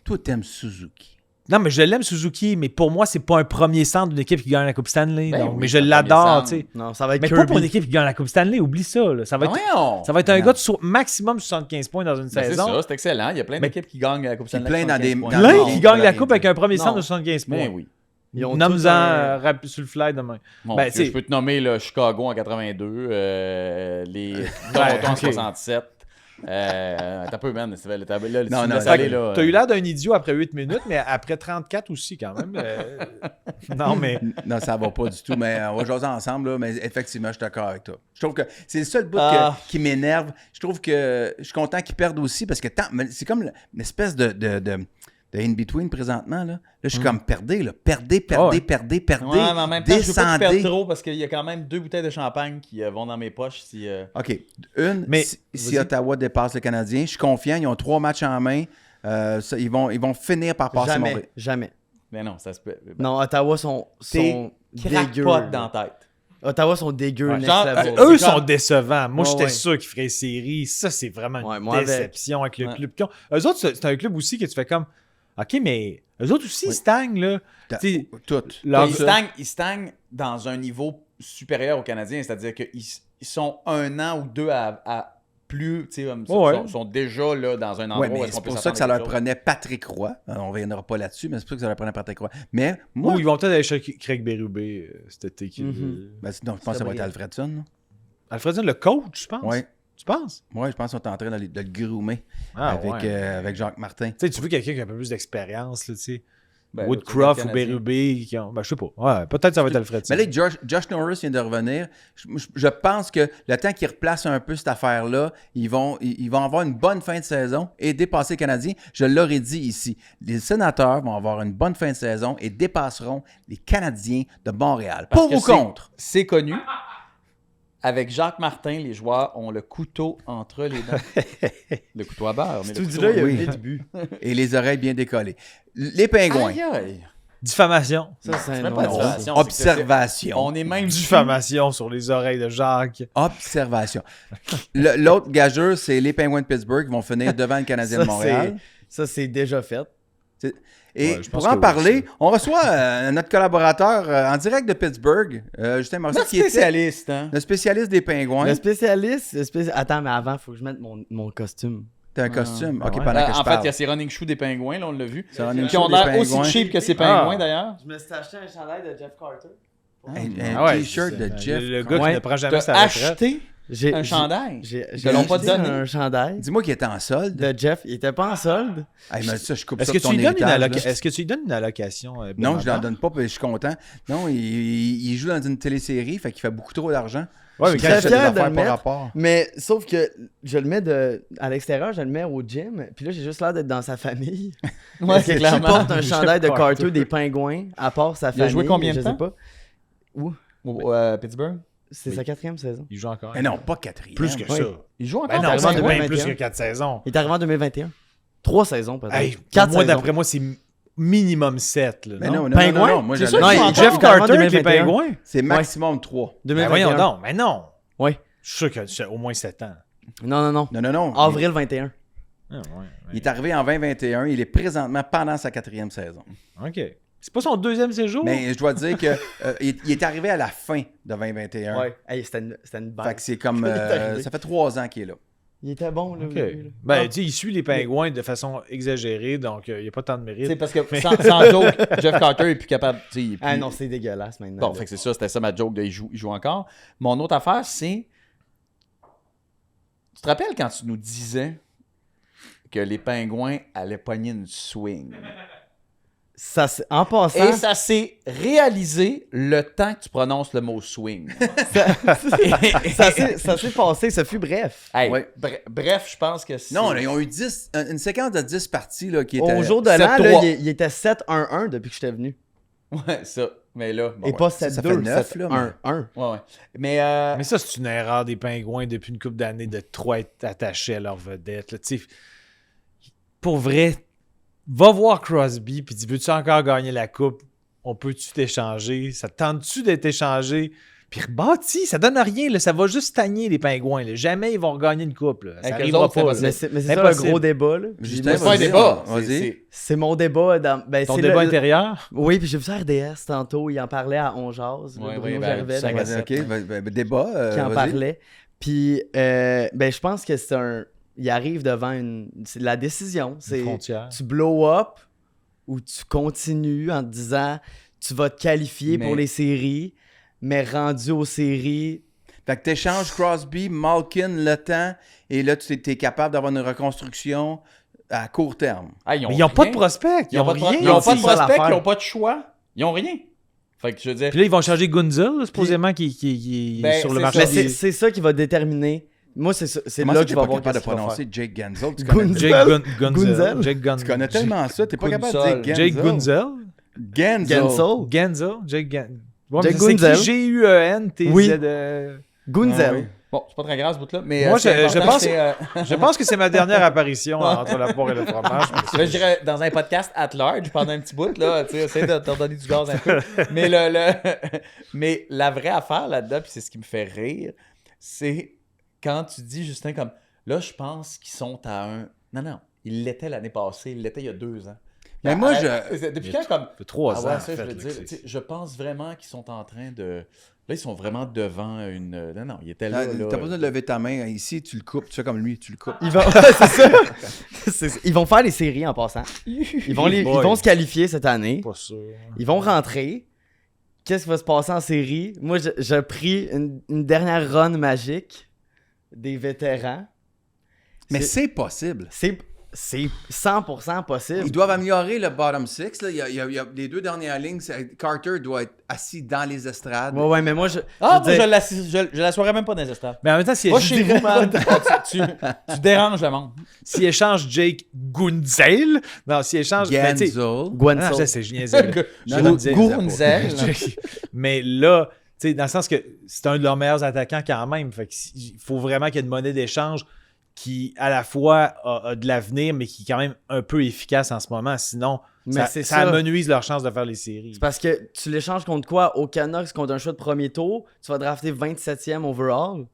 Toi, t'aimes Suzuki. Non, mais je l'aime, Suzuki, mais pour moi, c'est pas un premier centre d'une équipe qui gagne la Coupe Stanley. Ben donc, oui, mais je c'est un l'adore, premier tu sais. Non, ça va être Mais Kirby. pas pour une équipe qui gagne la Coupe Stanley, oublie ça. Là. Ça va être un gars de maximum 75 points dans une c'est saison. ça, c'est excellent. Il y a plein d'équipes qui gagnent la Coupe Stanley. plein dans des- 75 points. dans Plein Non, qui ça gagnent veut la rien Coupe avec dire. un premier centre Non. de 75 points. Ben oui. Ils ont tous Nomme-en un- sur le fly demain. Bon, Ben, Dieu, tu sais- je peux te nommer là, Chicago en 82, les Toronto en ok. 67. T'as peu, man. Là, Non, tu non, me laisses t'as- aller, là. T'as eu l'air d'un idiot après 8 minutes, mais après 34 aussi, quand même. Non, mais... Non, ça va pas du tout, mais on va jaser ensemble, là, mais effectivement, je suis d'accord avec toi. Je trouve que c'est le seul bout qui m'énerve. Je trouve que je suis content qu'ils perdent aussi, parce que mais c'est comme une espèce de in-between présentement. Là, je suis comme perdez. Ouais, mais en même temps, je veux pas qu'ils perdent Descendez. trop parce qu'il y a quand même 2 bouteilles de champagne qui vont dans mes poches si... OK. Mais- Si Ottawa dépasse le Canadien, je suis confiant. Ils ont 3 matchs en main. Ils vont finir par passer mon Jamais, rythme. jamais. Mais non, ça se peut. Non, Ottawa sont dégueux. Crackpot dans la tête. Ottawa sont dégueux. Ouais, next genre, level. Eux C'est comme- sont décevants. Moi, Ouais, j'étais ouais. sûr qu'ils feraient série. Ça, c'est vraiment Ouais, une moi avec. déception avec le Ouais. club. Eux autres, c'est un club aussi que tu fais comme... OK, mais eux autres aussi, ils stagnent, là. Tu sais, Toutes. leur- Ils stagnent dans un niveau supérieur aux Canadiens, c'est-à-dire qu'ils sont 1 an ou 2 à plus, tu sais, sont déjà là dans un endroit Oui, où mais est-ce c'est qu'on peut pour ça que ça s'attendre à leur quelque chose. prenait Patrick Roy. On ne reviendra pas là-dessus, mais c'est pour ça que ça leur prenait Patrick Roy. Mais moi, Ou ils vont peut-être aller chercher Craig Berube cet été. ben, non, je pense que ça va être Alfredson. Alfredson, le coach, je pense. Oui, Tu penses? je pense qu'on est en train de le groomer Ah, avec, ouais. avec Jacques Martin. Tu sais, tu veux quelqu'un qui a un peu plus d'expérience, là, tu sais. Ben, Woodcroft le ou Canadien. Berube qui ont. Ben, je sais pas. Ouais, peut-être ça va être Alfred. Mais là, Josh Norris vient de revenir. Je pense que le temps qu'ils replacent un peu cette affaire-là, ils vont avoir une bonne fin de saison et dépasser les Canadiens. Je l'aurais dit ici. Les Sénateurs vont avoir une bonne fin de saison et dépasseront les Canadiens de Montréal. Parce Pour que ou contre? C'est connu. Avec Jacques Martin, les joueurs ont le couteau entre les dents. Le couteau à beurre. Mais Tu le dis couteau là, il y a oui. 8 buts. Et les oreilles bien décollées. Les Pingouins. Aïe, aïe. Diffamation. Ça, c'est un même nom. pas ça. diffamation. Observation. On est même Diffamation sur les oreilles de Jacques. Observation. L'autre gageur, c'est les Penguins de Pittsburgh qui vont finir devant le Canadien de Montréal. Ça, c'est déjà fait. Et Ouais, je pour pense en que oui, parler, ça. on reçoit notre collaborateur en direct de Pittsburgh, Justin Morissette, Notre qui était spécialiste, hein? le spécialiste des Pingouins. Le spécialiste, Attends, mais avant, il faut que je mette mon costume. T'as un costume. OK, ouais. pendant que je En fait, parle. il y a ces running shoes des pingouins, là, on l'a vu. C'est running Qui ont shoes des l'air aussi Pingouins. cheap que ces pingouins, Ah. d'ailleurs. Je me suis acheté un chandail de Jeff Carter. Un t-shirt de Jeff. Le gars qui Ouais. ne prend jamais T'as sa retraite. acheté J'ai un chandail? J'ai Ils l'ont pas acheté donné. un chandail Dis-moi qu'il était en solde. de Jeff. Il était pas en solde. Hey, mais ça, je coupe Est-ce ça que, de ton tu lui donnes une héritage, là. Est-ce que tu lui donnes une allocation? Non, je l'en donne pas, puis je suis content. Non, il joue dans une télésérie, fait qu'il fait beaucoup trop d'argent. Ouais, mais Je suis quand très Fait fier des de affaires le par mettre. rapport. Mais sauf que je le mets à l'extérieur, je le mets au gym. Puis là, j'ai juste l'air d'être dans sa famille. Ouais, Parce c'est que clairement. qui porte un Jeff chandail de Carter. Carter des Pingouins, à part sa Il a famille. joué combien de je temps? sais pas. Où? Au Pittsburgh? C'est sa 4e saison. il joue encore. Mais non, pas quatrième. Plus que Oui. ça. Il joue Ben encore? non, arrivé ça en fait bien 2021. plus que 4 saisons. Il est arrivé en 2021. 3 saisons, peut-être. Hey, 4 moi, saisons. d'après moi, c'est minimum 7. Là, Mais non? non, non, Pingouins? non, non, moi, C'est j'allais- sûr qu'il Non, joue il- encore? Jeff Carter Carter avec les 2021. Pingouins? C'est maximum 3. Ben 2021. voyons donc, mais non. Oui. Je suis sûr que c'est au moins 7 ans. Non. Non, non, non. Avril 21. Ah, ouais, Il est arrivé en 2021. Il est présentement pendant sa 4e saison. OK. C'est pas son deuxième séjour? Mais je dois dire que il est arrivé à la fin de 2021. Ouais. Hey, c'était une balle. Fait que c'est comme... Il est arrivé. ça fait 3 ans qu'il est là. Il était bon, là. OK. lui, là. Ben, Ah. tu sais, il suit les Pingouins de façon exagérée, donc il n'y a pas tant de mérite. C'est parce que, sans joke, Jeff Carter est plus capable. tu sais, il est plus- Ah non, c'est dégueulasse maintenant. Bon, là. fait que c'est ça, c'était ça ma joke de il joue encore. Mon autre affaire, c'est. Tu te rappelles quand tu nous disais que les pingouins allaient pogner une swing? Ça, en passant, Et ça s'est réalisé le temps que tu prononces le mot swing. ça s'est passé, ça fut bref. Hey, Ouais. bref, je pense que c'est. Non, là, ils ont eu une séquence de 10 parties là, qui était... Au jour de l'an, 7-3. là, il était 7-1-1 depuis que j'étais venu. Ouais, ça. Mais là. bon, Et ouais. pas ça 7-2, fait 9, là, 7-1-1. Ouais, ouais. Mais. Mais ça, c'est une erreur des Pingouins depuis une couple d'années de trop être attachés à leur vedette. Là. Tu sais, pour vrai, va voir Crosby puis dis veux-tu encore gagner la coupe? On peut-tu t'échanger? Ça te tente-tu d'être échangé? Puis rebâti, ça donne rien. Là. Ça va juste stagner les Pingouins. Là. Jamais ils vont regagner une coupe. Là. Ça Avec eux arrivera autres, c'est pas. possible. là. Mais c'est ça le Impossible. gros débat. Là. Justin, C'est pas un vas-y, débat. vas-y. c'est- C'est mon débat. Ben, Ton c'est débat le- intérieur? Oui, puis j'ai vu ça à RDS tantôt. Il en parlait à On Jase. Ouais, Bruno ouais, ben, Gervais, ça dans- va. Vas-y, OK, débat. qui en vas-y. parlait. Puis, ben, je pense que c'est un. Il arrive devant c'est la décision. C'est Frontière. tu blow up ou tu continues en te disant tu vas te qualifier Mais- pour les séries, mais rendu aux séries. Fait que t'échanges Crosby, Malkin, le temps, et là, tu es capable d'avoir une reconstruction à court terme. Ah, Mais ils n'ont pas de rien. prospect. Ils Ils n'ont n'ont pas de rien. ils ont pas de c'est ça prospect, l'affaire. ils n'ont pas de choix. Ils n'ont rien. Fait que je veux dire. Puis là, ils vont changer Gunzel, là, supposément, qui est Ben, sur le c'est marché. Mais ça. c'est c'est ça qui va déterminer. Moi, c'est Comment là ça, que t'es je pas vais voir capable de qu'est-ce qu'il va prononcer faire. Jake Genzel? Tu Gunzel. connais, Jake Gunzel. Gunzel. Jake Gunzel. tu connais tellement ça, t'es pas capable de Gunzel. dire Jake Genzel. Gunzel. Genzel. Gensel. Genzel. Jake Gunzel. Ouais, Jake mais c'est Gunzel. qui G-U-E-N-T-Z. Oui. Ah Gunzel. Bon, c'est pas très grave ce bout-là, mais. Moi, c'est je important, pense- c'est, Je pense que c'est ma dernière apparition entre la poire et le fromage. je dirais dans un podcast at large pendant un petit bout, là, tu sais, essaye de te redonner du gaz un peu. Mais, mais la vraie affaire là-dedans, puis c'est ce qui me fait rire, c'est quand tu dis, Justin, comme là, je pense qu'ils sont à un. Non, ils l'étaient l'année passée, ils l'étaient il y a 2 ans. Mais moi, Depuis quand, comme. Ça fait 3 Ah ans. ouais, en ça, je fait, veux là, dire, que c'est- tu sais, je pense vraiment qu'ils sont en train de. Là, ils sont vraiment devant une. Non, ils étaient là. T'as pas besoin de lever ta main ici, tu le coupes, tu fais comme lui, tu le coupes. Ils vont... c'est ça. Ils vont faire les séries en passant. Ils vont se qualifier cette année. Pas sûr. Ils vont rentrer. Qu'est-ce qui va se passer en série? Moi, j'ai pris une dernière run magique des vétérans. Mais c'est possible. C'est c'est 100% possible. Ils doivent améliorer le bottom six. Là. Il y a les 2 dernières lignes. Carter doit être assis dans les estrades. Ouais, mais moi, je Ah, veux moi, dire, je l'assoirais même pas dans les estrades. Mais en même temps, s'il Va chez vous, man. tu déranges le monde. échange Jake Gunzel, non, s'il échange. Ben, tu sais, Genzel. non, Gwenzel. ça, c'est génial. Gournzel. Mais là, tu sais, dans le sens que c'est un de leurs meilleurs attaquants quand même. Fait que il faut vraiment qu'il y ait une monnaie d'échange qui, à la fois, a de l'avenir, mais qui est quand même un peu efficace en ce moment. Sinon, Mais ça, c'est ça ça. amenuise leur chance de faire les séries. C'est parce que tu l'échanges contre quoi? Au Canucks, contre un choix de premier tour, tu vas drafter 27e overall.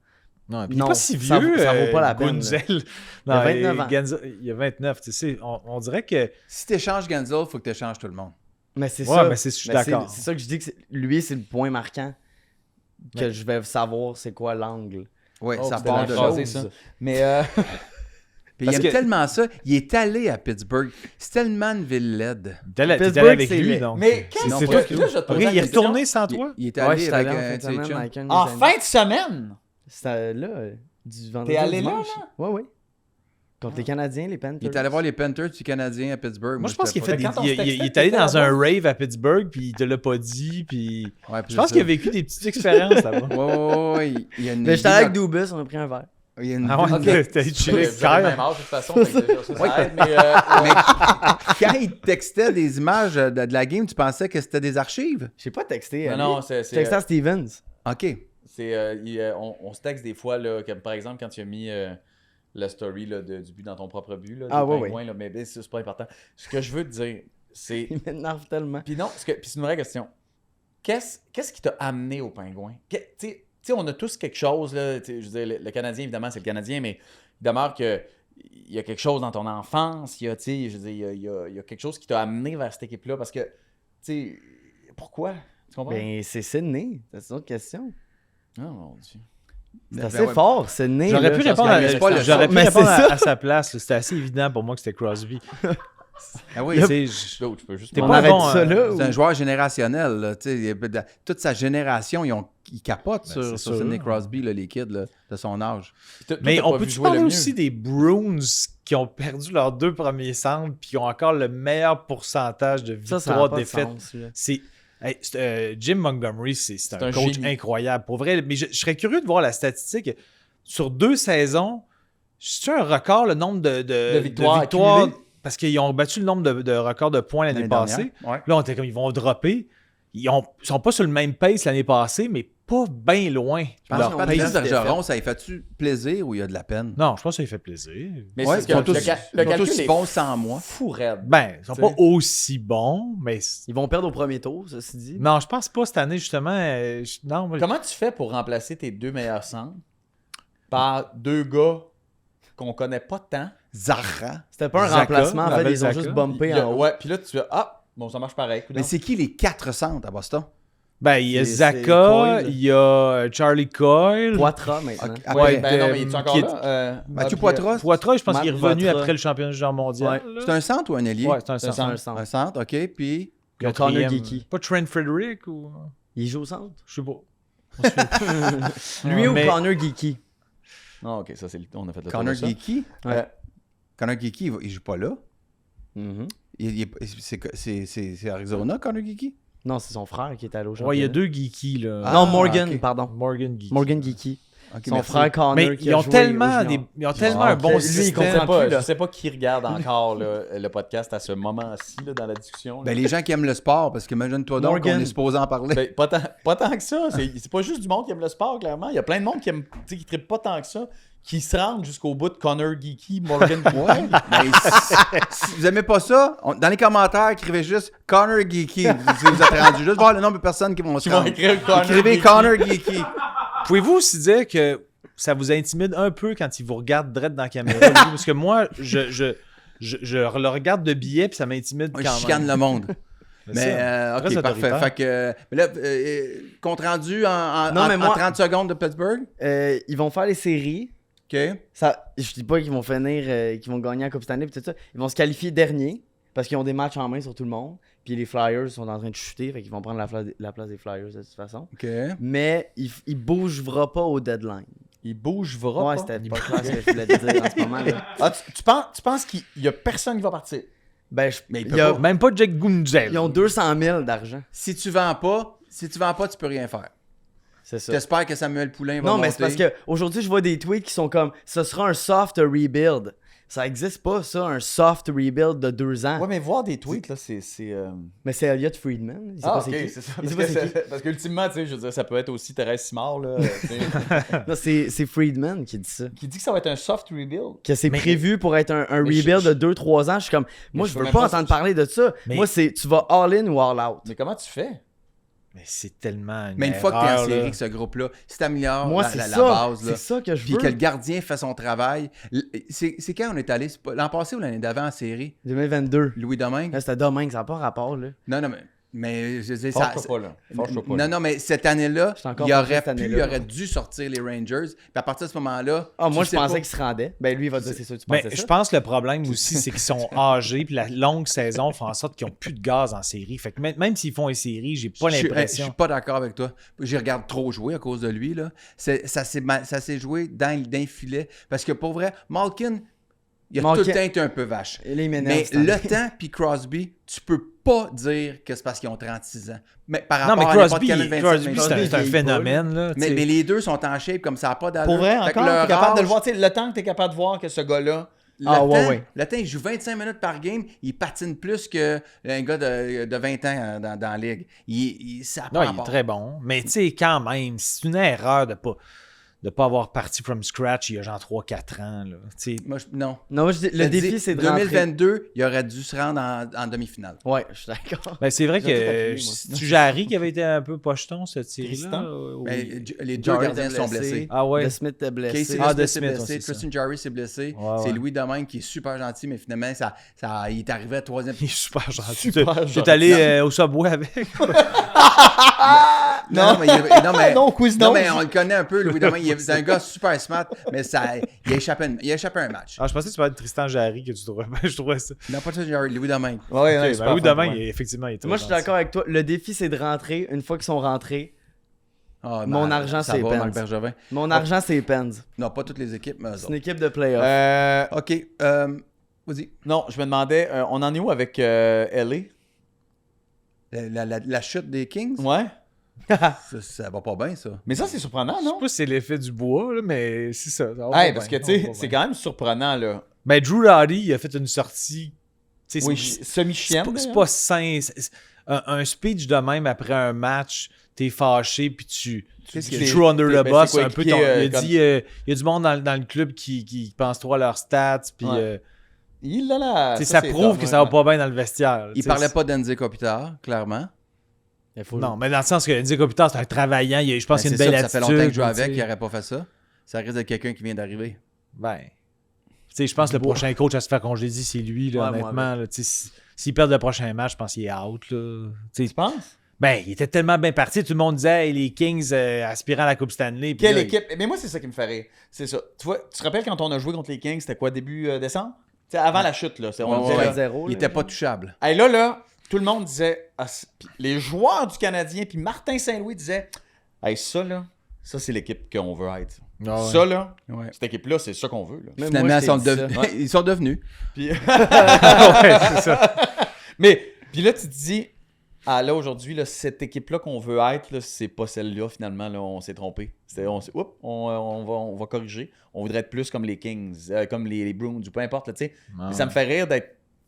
Non, puis il Non, n'est pas si ça vieux, vaut pas la peine, Gunzel. Il Non, a 29 ans. Il y a 29. Tu sais, on dirait que... Si tu échanges Genzel, il faut que tu échanges tout le monde. Mais c'est Ouais, ça. mais je suis Mais d'accord. C'est ça que je dis que lui, c'est le point marquant. Que je vais savoir c'est quoi l'angle. Oui, Oh, ça c'est part de de la là. chose. ça. Mais Puis il Parce aime que- tellement ça. Il est allé à Pittsburgh. C'est tellement une ville laide. T'es allé Pittsburgh, avec c'est lui, les- donc. Mais Sinon, qu'est-ce pas que du là, je vais te Ok, poser la il est question. retourné sans toi? Il est Ouais, allé j'étais avec allé en un fin de semaine chum. avec un de mes En amis. fin de semaine. C'était là, du vendredi. T'es au allé là, dimanche. là? Ouais, ouais. Contre les Canadiens, les Panthers. Il est allé voir les Panthers du Canadien à Pittsburgh. Moi, je pense qu'il j'étais fait Quand on il, se il- textait, il est allé t'étais dans un là-bas? rave à Pittsburgh, puis il te l'a pas dit, puis... pas- Ouais, puis Je pense c'est qu'il a ça. vécu des petites expériences là-bas. Ouais. Il y a une Mais j'étais allé avec ville Dubus, on a pris un verre. dans- il y a une Ah ouais, ville- t'as Vous chillé avez le même âge, de toute façon. fait que ça aide, mais Mais quand il textait des images de la game, tu pensais que c'était des archives? J'ai pas texté. Non, non, c'est... J'ai texté à Stevens. OK. On se texte des fois, là, comme par exemple, quand tu as mis la story là, du but dans ton propre but, là, Ah, des ouais, pingouins, là, mais c'est pas important. Ce que je veux te dire, c'est... Il m'énerve tellement. Puis non, puis c'est une vraie question. Qu'est-ce qui t'a amené au pingouin? Tu sais, on a tous quelque chose, là, je veux dire, le Canadien, évidemment, c'est le Canadien, mais il demeure que il y a quelque chose dans ton enfance, il y a, tu sais, je veux dire, il y a quelque chose qui t'a amené vers cette équipe-là, parce que, tu sais, pourquoi? Tu comprends? Ben, c'est Sydney. C'est une autre question. Oh mon Dieu. C'est Ben assez ouais. fort, Sydney. J'aurais là. pu ça répondre, se à, gagne pas le j'aurais pu Mais répondre c'est ça. à sa place. là. C'était assez évident pour moi que c'était Crosby. Ah oui, Tu sais, je- L'autre, je peux juste T'es On pas avait bon, dit ça là. c'est un joueur générationnel. Là, tu sais, toute sa génération, ils capotent sur c'est sûr. Sidney Crosby, là, les kids là, de son âge. Mais on peut-tu parler aussi des Bruins qui ont perdu leurs 2 premiers centres puis qui ont encore le meilleur pourcentage de Ça a victoires, pas de défaites? sens, là. Jim Montgomery, c'est un un coach génie. incroyable. Pour vrai, mais je serais curieux de voir la statistique. Sur 2 saisons, c'est un record, le nombre de victoires victoires accumulées? parce qu'ils ont battu le nombre de records de points l'année passée. dernière. Ouais. Là, on était comme, ils vont dropper. Ils sont pas sur le même pace l'année passée, mais pas bien loin. Je pense Leur que pace. Patrice Bergeron, ça lui fait-tu plaisir ou il y a de la peine? Non, je pense que ça lui fait plaisir. Mais Ouais, c'est ils sont que le tous, ca- ils le sont calcul tous est bons sans moi. fou raide. Ben, ils sont T'sais. pas aussi bons, mais... Ils vont perdre au premier tour, ceci dit. Non, je pense pas cette année, justement. Non, moi, Comment tu fais pour remplacer tes 2 meilleurs centres par 2 gars qu'on connaît pas tant? Zaha. C'était pas un Zaka, remplacement, en fait, Pavel ils ont Zaka. juste bumpé en haut. Ouais, puis là, tu fais bon, ça marche pareil. Mais c'est qui les 4 centres à Boston? ben, il y a c'est Zaka, Coyle. il y a Charlie Coyle. Poitras maintenant. Ok, Ouais, après, ben non, mais il est encore qui est- là? Mathieu puis, Poitras, Poitras, je pense Matt qu'il est revenu Poitras. après le championnat du genre mondial. Ouais. là. c'est un centre ou un ailier? Ouais, c'est un C'est un centre. un centre. Un centre, OK. Puis, Ils ont Connor Quatrième. Geeky. Pas Trent Frederick ou... Il joue au centre. Je sais pas. Lui ou mais- Connor Geeky? Non, ok, ça, on a fait le tour Connor de ça. Geeky. Ouais. Connor Geeky, il joue pas là. Mhm. C'est Arizona, Connor Geeky? Non, c'est son frère qui est allé au championnat. Ouais, il y a 2 geeky, là. Ah, Non, Morgan, ok. pardon. Morgan Geeky. Morgan Geeky. Ok, Son merci. frère Connor Mais qui ils a ont joué tellement, au junior. ils ont tellement Ah, un bon lui, il système. comprend plus, là. Je sais pas qui regarde encore le podcast à ce moment-ci là, dans la discussion. là. Ben, les gens qui aiment le sport, parce qu'imagine-toi donc Morgan. qu'on est supposé en parler. Ben, pas tant que ça. C'est pas juste du monde qui aime le sport, clairement. Il y a plein de monde qui aime, tu sais, qui trippe pas tant que ça, qui se rendent jusqu'au bout de Connor Geeky, Morgan Ouais. Mais si vous aimez pas ça, dans les commentaires, écrivez juste Connor Geeky. Si vous êtes rendu, juste voir le nombre de personnes qui vont se qui vont rendre. écrire Connor Écrivez Geeky. Connor Geeky. Pouvez-vous aussi dire que ça vous intimide un peu quand il vous regarde direct dans la caméra? lui? Parce que moi, je le regarde de biais puis ça m'intimide Moi, quand je chicane même. le monde. C'est Mais, ça. ok, Très parfait. autoritaire. Fait que, mais là, compte rendu Non, mais en moi- 30 secondes de Pittsburgh. Ils vont faire les séries. OK. Ça, je dis pas qu'ils vont finir, qu'ils vont gagner la Coupe Stanley et tout ça. Ils vont se qualifier dernier parce qu'ils ont des matchs en main sur tout le monde. Puis les Flyers sont en train de chuter, fait qu'ils vont prendre la place des Flyers de toute façon. OK. Mais il bougera pas au deadline. Il bougera Ouais, pas. c'était pas clair ce que je voulais te dire en ce moment. Là. Ah, tu penses qu'il y a personne qui va partir? Ben, Mais il il peut y a- pas. Même pas Jake Gunzel. ils ont 200 000 d'argent. Si tu vends pas, tu peux rien faire. C'est ça. J'espère que Samuel Poulain va Non, monter. mais c'est parce qu'aujourd'hui, je vois des tweets qui sont comme ce sera un soft rebuild. Ça existe pas, ça, un soft rebuild de 2 ans. Ouais, mais voir des tweets, là, c'est... Mais c'est Elliot Friedman. Il sait Ah, pas ok, c'est qui. c'est ça. Il Parce, sait pas c'est qui. parce qu'ultimement, tu sais, je veux dire, ça peut être aussi Thérèse Simard, là, tu sais, Non, c'est Friedman qui dit ça. qui dit que ça va être un soft rebuild. Que c'est Mais- prévu pour être un Mais rebuild je- de 2-3 ans. Je suis comme, moi, je je veux veux même pas pas- entendre parler de ça. Mais- Moi, c'est tu vas all-in ou all-out. Mais comment tu fais? Mais c'est tellement. Mais une fois que t'es en erreur, série, là. que ce groupe-là, si t'améliores Moi, la, c'est la ça. base, là, C'est ça que je puis veux. que le gardien fait son travail. C'est quand on est allé? C'est pas- l'an passé ou l'année d'avant en série? 2022. Louis Domingue? Là, c'était Domingue, ça n'a pas rapport, là. Non, mais je veux dire, ça... Force-toi pas, là. Force-toi pas, là. Non, non, mais cette année-là, J'étais encore il fâché aurait cette pu, année-là. il aurait dû sortir les Rangers. Puis à partir de ce moment-là... Ah, moi, tu je sais pensais pas. qu'il se rendait. Ben, lui, il va dire, c'est sûr, tu Ben, pensais je ça. pense que le problème aussi, c'est qu'ils sont âgés, puis la longue saison fait en sorte qu'ils n'ont plus de gaz en série. Fait que même s'ils font une série, j'ai pas Je suis l'impression. pas d'accord avec toi. J'y regarde trop jouer à cause de lui. Là. Ça s'est joué dans le filet. Parce que pour vrai, Malkin, il a Malkin- tout le temps été un peu vache. Et là, il m'énerve, Mais cette année. le temps puis Crosby, tu peux pas dire que c'est parce qu'ils ont 36 ans. Mais par Non, rapport mais à n'importe Crosby, quel 27, Crosby, 28. c'est un vieillit phénomène. Là, Mais tu sais. les deux sont en shape comme ça n'a pas d'allure. Pour vrai, Fait que encore, leur t'es capable de le âge, voir, tu sais, le temps que t'es capable de voir que ce gars-là... Le temps, il joue 25 minutes par game, il patine plus qu'un gars de 20 ans dans la ligue. Ça Non, prend il est pas. très bon. Mais tu sais, quand même, c'est une erreur de pas avoir parti from scratch il y a genre 3-4 ans. Là. Tu sais, Moi, non. Non, moi, je dis, le Je défi, dis, c'est de rentrer. 2022, il aurait dû se rendre en demi-finale. Ouais, je suis d'accord. ben, c'est vrai J'ai tout que appuyé, moi. c'est Jarry qui avait été un peu pocheton cette série-là. Tristan? Mais les deux Jarry gardiens était sont blessé. blessés. Ah ouais. De Smith est blessé. Casey Ah, DeSmith de s'est Smith, blessé, ouais, c'est Tristan Jarry s'est blessé. Ouais, C'est ouais. Louis Domingue qui est super gentil, mais finalement, il est arrivé à troisième. Il est super gentil. Super Tu es gentil. allé au Subway avec. Non, Non, quiz non, non. mais on le connaît un peu, Louis Domingue. C'est un gars super smart, mais il a échappé un match. Ah, je pensais que tu parlais de Tristan Jarry que tu trouvais. Je trouvais ça. Non, pas Tristan Jarry, Louis Domingue. Ouais, non, Ok, il est ben, super Louis fin, Domingue, ouais. effectivement, il est très Moi, je suis gentil. d'accord avec toi. Le défi, c'est de rentrer. Une fois qu'ils sont rentrés, Ah, Mon man, argent, ça c'est va, Pens. Marc Bergevin. mon argent, c'est Pens. Non, pas toutes les équipes, mais eux C'est une autres. équipe de playoff. OK, vas-y. Non, je me demandais, on en est où avec LA? La chute des Kings, Ouais. ça va pas bien, ça. Mais ça, c'est surprenant, Je sais non? pas si c'est l'effet du bois, là, mais c'est ça. Ça va Hey, pas parce que, bien, tu ça va sais, pas c'est bien. quand même surprenant, là. Ben, Drew Doughty, il a fait une sortie. Tu sais, Oui, c'est semi-chienne. pas, c'est d'ailleurs. pas sain. Un speech de même après un match, t'es fâché, puis tu Qu'est-ce que tu c'est- throw under ben, the bus. c'est Un peu coéquipier, il a comme- dit il y a du monde dans le club qui pense trop à leurs stats, puis Ouais. Il a là. tu sais, ça c'est prouve tough, que ça va ouais. pas bien dans le vestiaire. Il parlait pas d'Enzi Kopitar, clairement. Non, mais dans le sens que Enzo Kopitar, c'est un travaillant. Je pense Ben, qu'il y a c'est une belle ça, ça attitude. fait longtemps que je joue tu avec, sais. il n'aurait pas fait ça. Ça risque d'être quelqu'un qui vient d'arriver. Ben, tu sais, je pense que le prochain coach à se faire congédier, c'est lui, là, Ouais, moi, honnêtement. Là, tu sais, s'il perd le prochain match, je pense qu'il est out. Là. Tu sais, Tu penses? ben, il était tellement bien parti. Tout le monde disait hey, les Kings aspirant à la Coupe Stanley. Puis Quelle là, équipe? Mais moi, c'est ça qui me fait rire. C'est ça. Tu vois, tu te rappelles quand on a joué contre les Kings, c'était quoi, début décembre? Tu sais, avant la chute, là. On Ouais, disait, ouais. là, 0. Il était pas touchable. hey, là, tout le monde disait. Puis les joueurs du Canadien, puis Martin Saint-Louis disait hey, ça, là, ça, c'est l'équipe qu'on veut être. Ah ouais. Ça, là, Ouais. cette équipe-là, c'est ça qu'on veut. Là. Même Finalement, moi, ils je sont, t'ai dit ça. Ouais. ils sont devenus. Puis, ouais, c'est ça. mais, puis là, tu te dis, ah là, aujourd'hui, là, cette équipe-là qu'on veut être, là, c'est pas celle-là, finalement, là, on s'est trompé. On va corriger. On voudrait être plus comme les Kings, comme les Bruins, ou peu importe, là, tu sais. Ah Ça me fait rire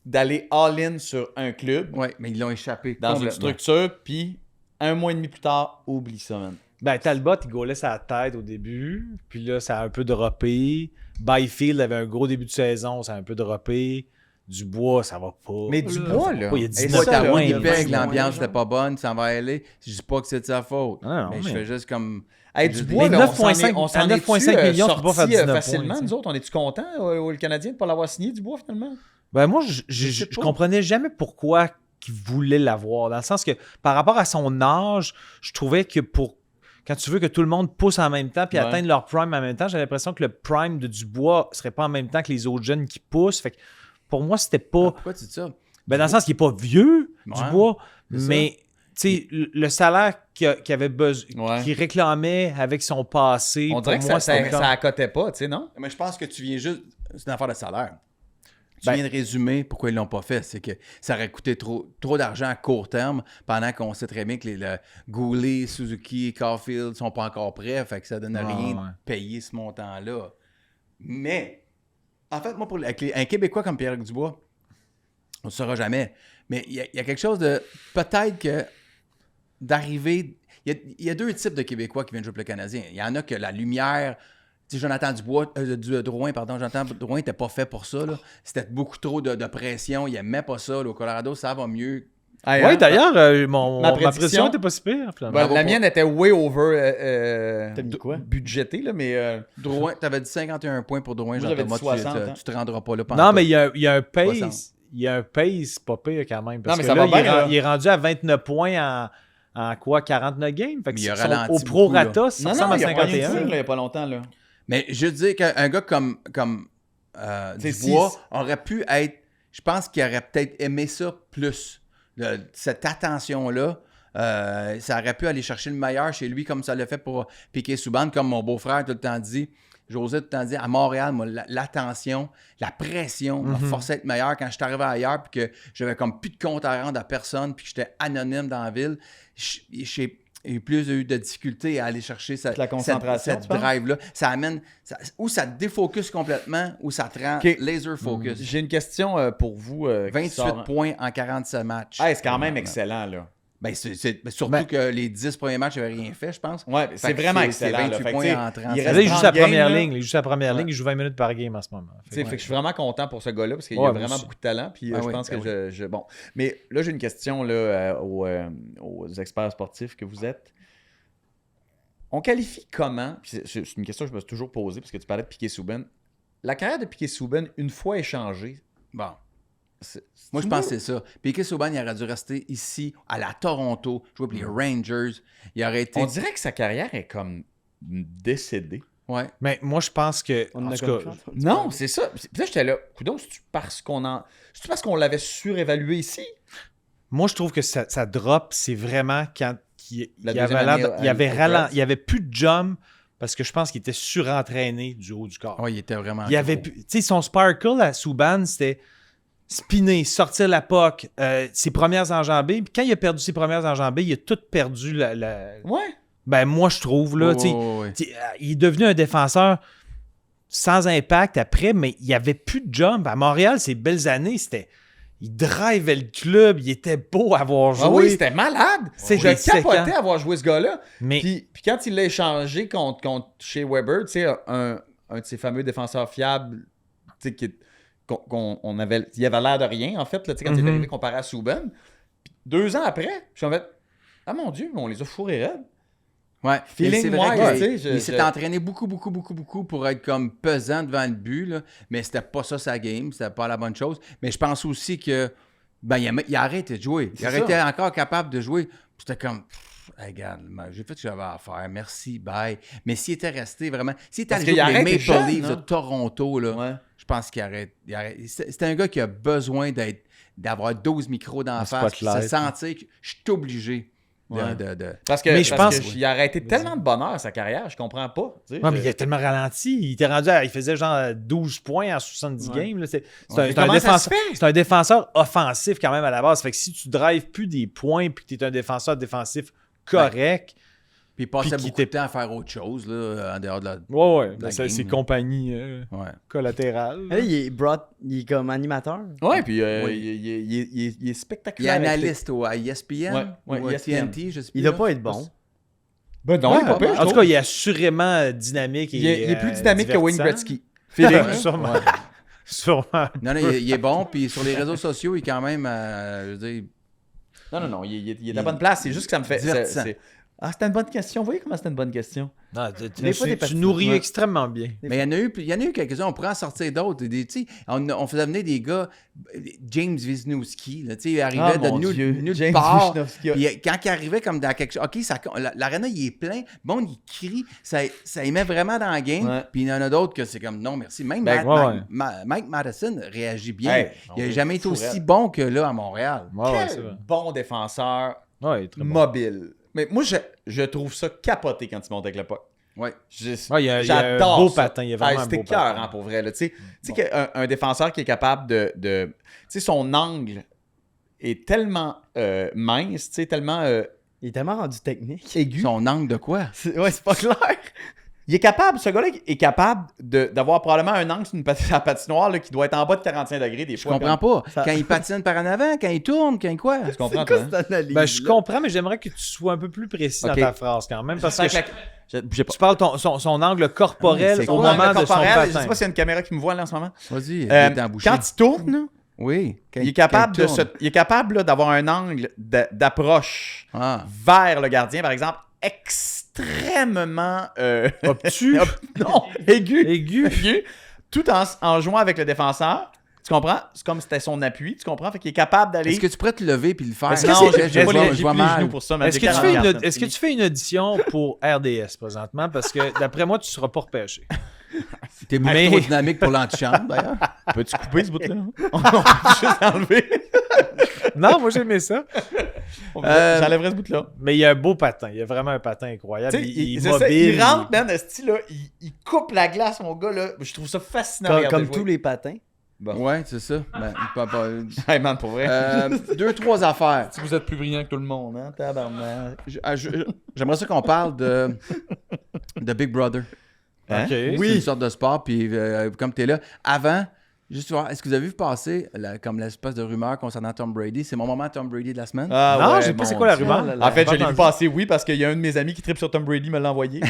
d'aller all-in sur un club, Oui, mais ils l'ont échappé. dans une complètement. structure, puis un mois et demi plus tard, oublie ça, man. Ben, Talbot, il gaulait sa tête au début. Puis là, ça a un peu droppé. Byfield avait un gros début de saison, ça a un peu droppé. Dubois, ça va pas. Mais Dubois, ça va là, pas. Il y a et 19 ça, Pas là, points. il y a Winnipeg, 20 l'ambiance points, n'était pas bonne, ça va aller. Je dis pas que c'est de sa faute. Non, mais je fais juste comme. Hey, Je- Dubois, mais là, 9,5 on s'en à 9,5 est-tu, millions, tu peux pas faire sortis, 19 facilement, points, tu sais. nous autres. On est-tu contents, le Canadien, de ne pas l'avoir signé, Dubois, finalement? Ben moi, sais je pas. comprenais jamais pourquoi il voulait l'avoir. Dans le sens que par rapport à son âge, je trouvais que quand tu veux que tout le monde pousse en même temps puis Ouais. atteigne leur prime en même temps, j'ai l'impression que le prime de Dubois serait pas en même temps que les autres jeunes qui poussent. Fait que pour moi, c'était pas. Pourquoi tu dis ça? Ben dans le sens qu'il est pas vieux, Ouais, Dubois, c'est ça. mais sais, le salaire qu'il avait besoin, Ouais. qu'il réclamait avec son passé, On pour dirait que moi, ça c'était comme- accotait pas, tu sais, non? Mais je pense que tu viens juste. C'est une affaire de salaire. Tu Ben- viens de résumer pourquoi ils l'ont pas fait. C'est que ça aurait coûté trop d'argent à court terme, pendant qu'on sait très bien que le Goulet, Suzuki, Caulfield sont pas encore prêts. Fait que ça donne rien ouais. de payer ce montant-là. Mais, en fait, moi, avec un Québécois comme Pierre Dubois, on ne saura jamais. Mais il y a quelque chose de. Peut-être que d'arriver. Il y a deux types de Québécois qui viennent jouer pour le Canadien. Il y en a que la lumière. Tu sais, Jonathan Drouin, Jonathan Drouin n'était pas fait pour ça. Là. C'était beaucoup trop de pression. Il n'aimait pas ça. Là. Au Colorado, ça va mieux. Hey, Oui, hein? d'ailleurs, Ma ma prédiction pression était pas si pire. finalement. La mienne était way over T'as mis quoi? budgétée, là, mais Drouin, tu avais dit 51 points pour Drouin. Moi, j'avais dit Jean-Thomas, 60, hein. tu te rendras pas là. Non, mais il y a un 60. pace. Il y a un pace pas pire quand même. Parce Non, mais que ça là, va bien, là. il est rendu à 29 points en quoi? 49 games? Fait que Mais il a son- ralenti au beaucoup, prorata, là. ça ressemble à il a pogné 51. une tir, là, il y a pas longtemps, là. Mais je dis qu'un gars comme C'est Dubois six. aurait pu être. Je pense qu'il aurait peut-être aimé ça plus. Cette attention-là. Ça aurait pu aller chercher le meilleur chez lui, comme ça l'a fait pour Piquet-Souban, comme mon beau-frère tout le temps dit. José tout le temps dit, à Montréal, moi, l'attention, la pression m'a forcé à être meilleur. Quand je suis arrivé ailleurs, puis que j'avais comme plus de compte à rendre à personne, puis que j'étais anonyme dans la ville, j'ai eu plus de difficultés à aller chercher La concentration, cette tu penses? drive-là. Ça amène, ou ça te défocus complètement, ou ça te rend Ok. laser focus. J'ai une question pour vous. qui 28 sort- points en 47 matchs. Ah, c'est quand même excellent, là. Ben, surtout que les 10 premiers matchs, j'avais rien fait, je pense. Ouais, Fait c'est que vraiment c'est excellent. là. 28 Fait que, points tu sais, en 30. il Là, reste il joue 30 sa première games, là. ligne. Il joue sa première Ouais. ligne. Il joue 20 minutes par game en ce moment. Tu sais, fait que je suis vraiment content pour ce gars-là parce qu'il Ouais, a moi vraiment aussi. beaucoup de talent. Puis Ah je oui, pense ben que bon. Mais là, j'ai une question là, aux experts sportifs que vous êtes. On qualifie comment, puis c'est une question que je me suis toujours posée parce que tu parlais de Piquet-Souban. La carrière de Piquet-Souban, une fois échangée, Bon. Moi, je pense que c'est ça. Piquet Souban, il aurait dû rester ici, à la Toronto, jouer pour les Rangers. Il aurait été. on dirait que sa carrière est comme décédée. Ouais. Mais moi, je pense que. On en en a tout comme cas, plus entendu Non, parler. c'est ça. Puis là, j'étais là. Coudon, c'est-tu parce qu'on l'avait surévalué ici? moi, je trouve que ça drop, c'est vraiment quand La il avait deuxième année il avait au Preds. il y avait plus de jump parce que je pense qu'il était surentraîné du haut du corps. Ouais, il était vraiment. Il y avait gros. plus- tu sais, son sparkle à Subban, c'était spinner, sortir la puck, ses premières enjambées. Puis quand il a perdu ses premières enjambées, il a tout perdu Ouais. Ben, moi, je trouve, là, Ouais, tu sais, ouais, ouais. tu sais, il est devenu un défenseur sans impact après, mais il n'y avait plus de jump. À Montréal, ces belles années, c'était... Il drivait le club, il était beau à avoir joué. Ah oui, c'était malade. C'est Je séquent. capotais à avoir joué ce gars-là. Mais Puis quand il l'a échangé contre chez Weber, tu sais, un de ses fameux défenseurs fiables, tu sais, on avait, il avait l'air de rien, en fait, là, tu sais, quand il est arrivé comparé à Subban. Puis 2 ans après, je suis en fait, ah mon Dieu, on les a fourrés raides. Ouais. Feeling Et c'est vrai wise, qu'il- tu sais, il s'est entraîné beaucoup pour être comme pesant devant le but, là. Mais c'était pas ça sa game, c'était pas la bonne chose. Mais je pense aussi que ben il a arrêté de jouer. Il C'est aurait été ça. encore capable de jouer. C'était comme hey, regarde, j'ai fait ce que j'avais à faire. Merci, bye. Mais s'il était resté vraiment. S'il était Parce allé jouer qu'il pour les arrête Maple jeune, Leafs de hein? Toronto, là, Ouais. je pense qu'il arrête. C'est un gars qui a besoin d'avoir 12 micros dans la Un face, puis se spotlight. sentir que je suis obligé Ouais. de. Parce que, Mais je pense- qu'il a arrêté tellement de bonheur sa carrière, je comprends pas. Tu sais, ouais, mais il a tellement ralenti. Il était rendu il faisait genre 12 points en 70 Ouais. games. là. C'est Mais un comment ça défenseur, se fait? c'est un défenseur offensif quand même à la base. Fait que si tu drives plus des points puis que tu es un défenseur défensif correct, Puis il passait Puis qui beaucoup de temps à faire autre chose, là, en dehors de la. ouais, La c'est game, là. compagnie Ouais. collatérale. Là, il est comme animateur. Ouais, puis Oui. il est Il est spectaculaire. analyste à ESPN, Ouais, ou à ESPN. TNT, je sais plus. Il doit là. pas être bon. Ben non, Ouais, il est pas pire, je en tout trouve. cas, il est assurément dynamique. Il est plus dynamique que Wayne divertissant. Gretzky. Feeling. Sûrement. Ouais. Sûrement. Non, il est bon, puis sur les réseaux sociaux, il est quand même, je veux dire, Non, il est à la bonne place. C'est juste que ça me fait. Divertissant. Ah, c'était une bonne question. Vous voyez comment c'était une bonne question? Non, Des fois, des tu petits- nourris ouais. extrêmement bien. mais il y en a eu quelques-uns, on pourrait en sortir d'autres. Tu sais, on faisait venir des gars, James Wisniewski, là, tu sais, il arrivait Ah, de mon Dieu, nulle James part. Wisniewski. Puis quand il arrivait comme dans quelque chose, OK, l'aréna, il est plein, bon, il crie, ça y met vraiment dans la game. Ouais. Puis il y en a d'autres que c'est comme, non, merci. Même Ben, Mike Madison réagit bien. Hey, il on n'a est jamais été fou, aussi raide. bon que là à Montréal. Ouais, ouais, Quel c'est vrai. bon défenseur. Ouais, il est très bon. mobile. Mais moi, je trouve ça capoté quand il monte avec le puck. Ouais. Ouais, il y a un J'adore beau ça. patin. Il y a vraiment un C'était beau cœur, patin. pour vrai. Tu sais qu'un défenseur qui est capable de tu sais, son angle est tellement mince, tu sais, tellement Il est tellement rendu technique. aigu. Son angle de quoi? Ouais, c'est pas clair. Il est capable, ce gars-là est capable d'avoir probablement un angle sur la patinoire là, qui doit être en bas de 45 degrés des Je fois. comprends pas. Ça- Quand il patine par en avant, quand il tourne, quand il quoi? Tu comprends, C'est toi, quoi hein? cette analyse? Ben, je comprends, mais j'aimerais que tu sois un peu plus précis Ok. dans ta phrase quand même. Parce que Bougez pas. tu parles son angle corporel C'est au quoi, moment de son corporel, je sais patin. pas s'il y a une caméra qui me voit là en ce moment. Vas-y, il Euh, est embouché. quand il tourne, là, Oui. Quand il est capable, quand il tourne. il est capable là, d'avoir un angle d'approche Ah. vers le gardien, par exemple, extrêmement Obtus, non, aigu, aigu. tout en jouant avec le défenseur. Tu comprends? C'est comme si c'était son appui, tu comprends? Fait qu'il est capable d'aller. Est-ce que tu pourrais te lever puis le faire? Est-ce que Non, c'est- j'ai pas les je vois genoux mal. pour ça. mais Est-ce j'ai que, tu fais 44, est-ce que tu fais une audition pour RDS présentement? Parce que d'après moi, tu seras pas repêché. T'es beaucoup Mais- trop dynamique pour l'antichambre, d'ailleurs. Peux-tu couper ce bout-là? On peut juste enlever. Non, moi j'aimais ça. J'enlèverais ce bout-là. Mais il y a un beau patin. Il y a vraiment un patin incroyable. Tu sais, Il est c'est mobile. ça, il rentre, man, esti, là, il coupe la glace, mon gars, là. Je trouve ça fascinant. à Comme, regarder comme jouer. tous les patins. Bon. Ouais, c'est ça. Ben, Hey, man, pour vrai. 2-3 affaires. Si vous êtes plus brillant que tout le monde, hein, tabarnak. J'aimerais ça qu'on parle de Big Brother. Hein? OK. C'est une sorte de sport, puis comme tu es là, avant, juste voir, est-ce que vous avez vu passer comme l'espèce de rumeur concernant Tom Brady? C'est mon moment Tom Brady de la semaine. Ah, Non, ouais, je sais pas mon c'est quoi la Dieu. rumeur. En fait, je l'ai vu entendu. passer, oui, parce qu'il y a un de mes amis qui tripe sur Tom Brady, me l'a envoyé.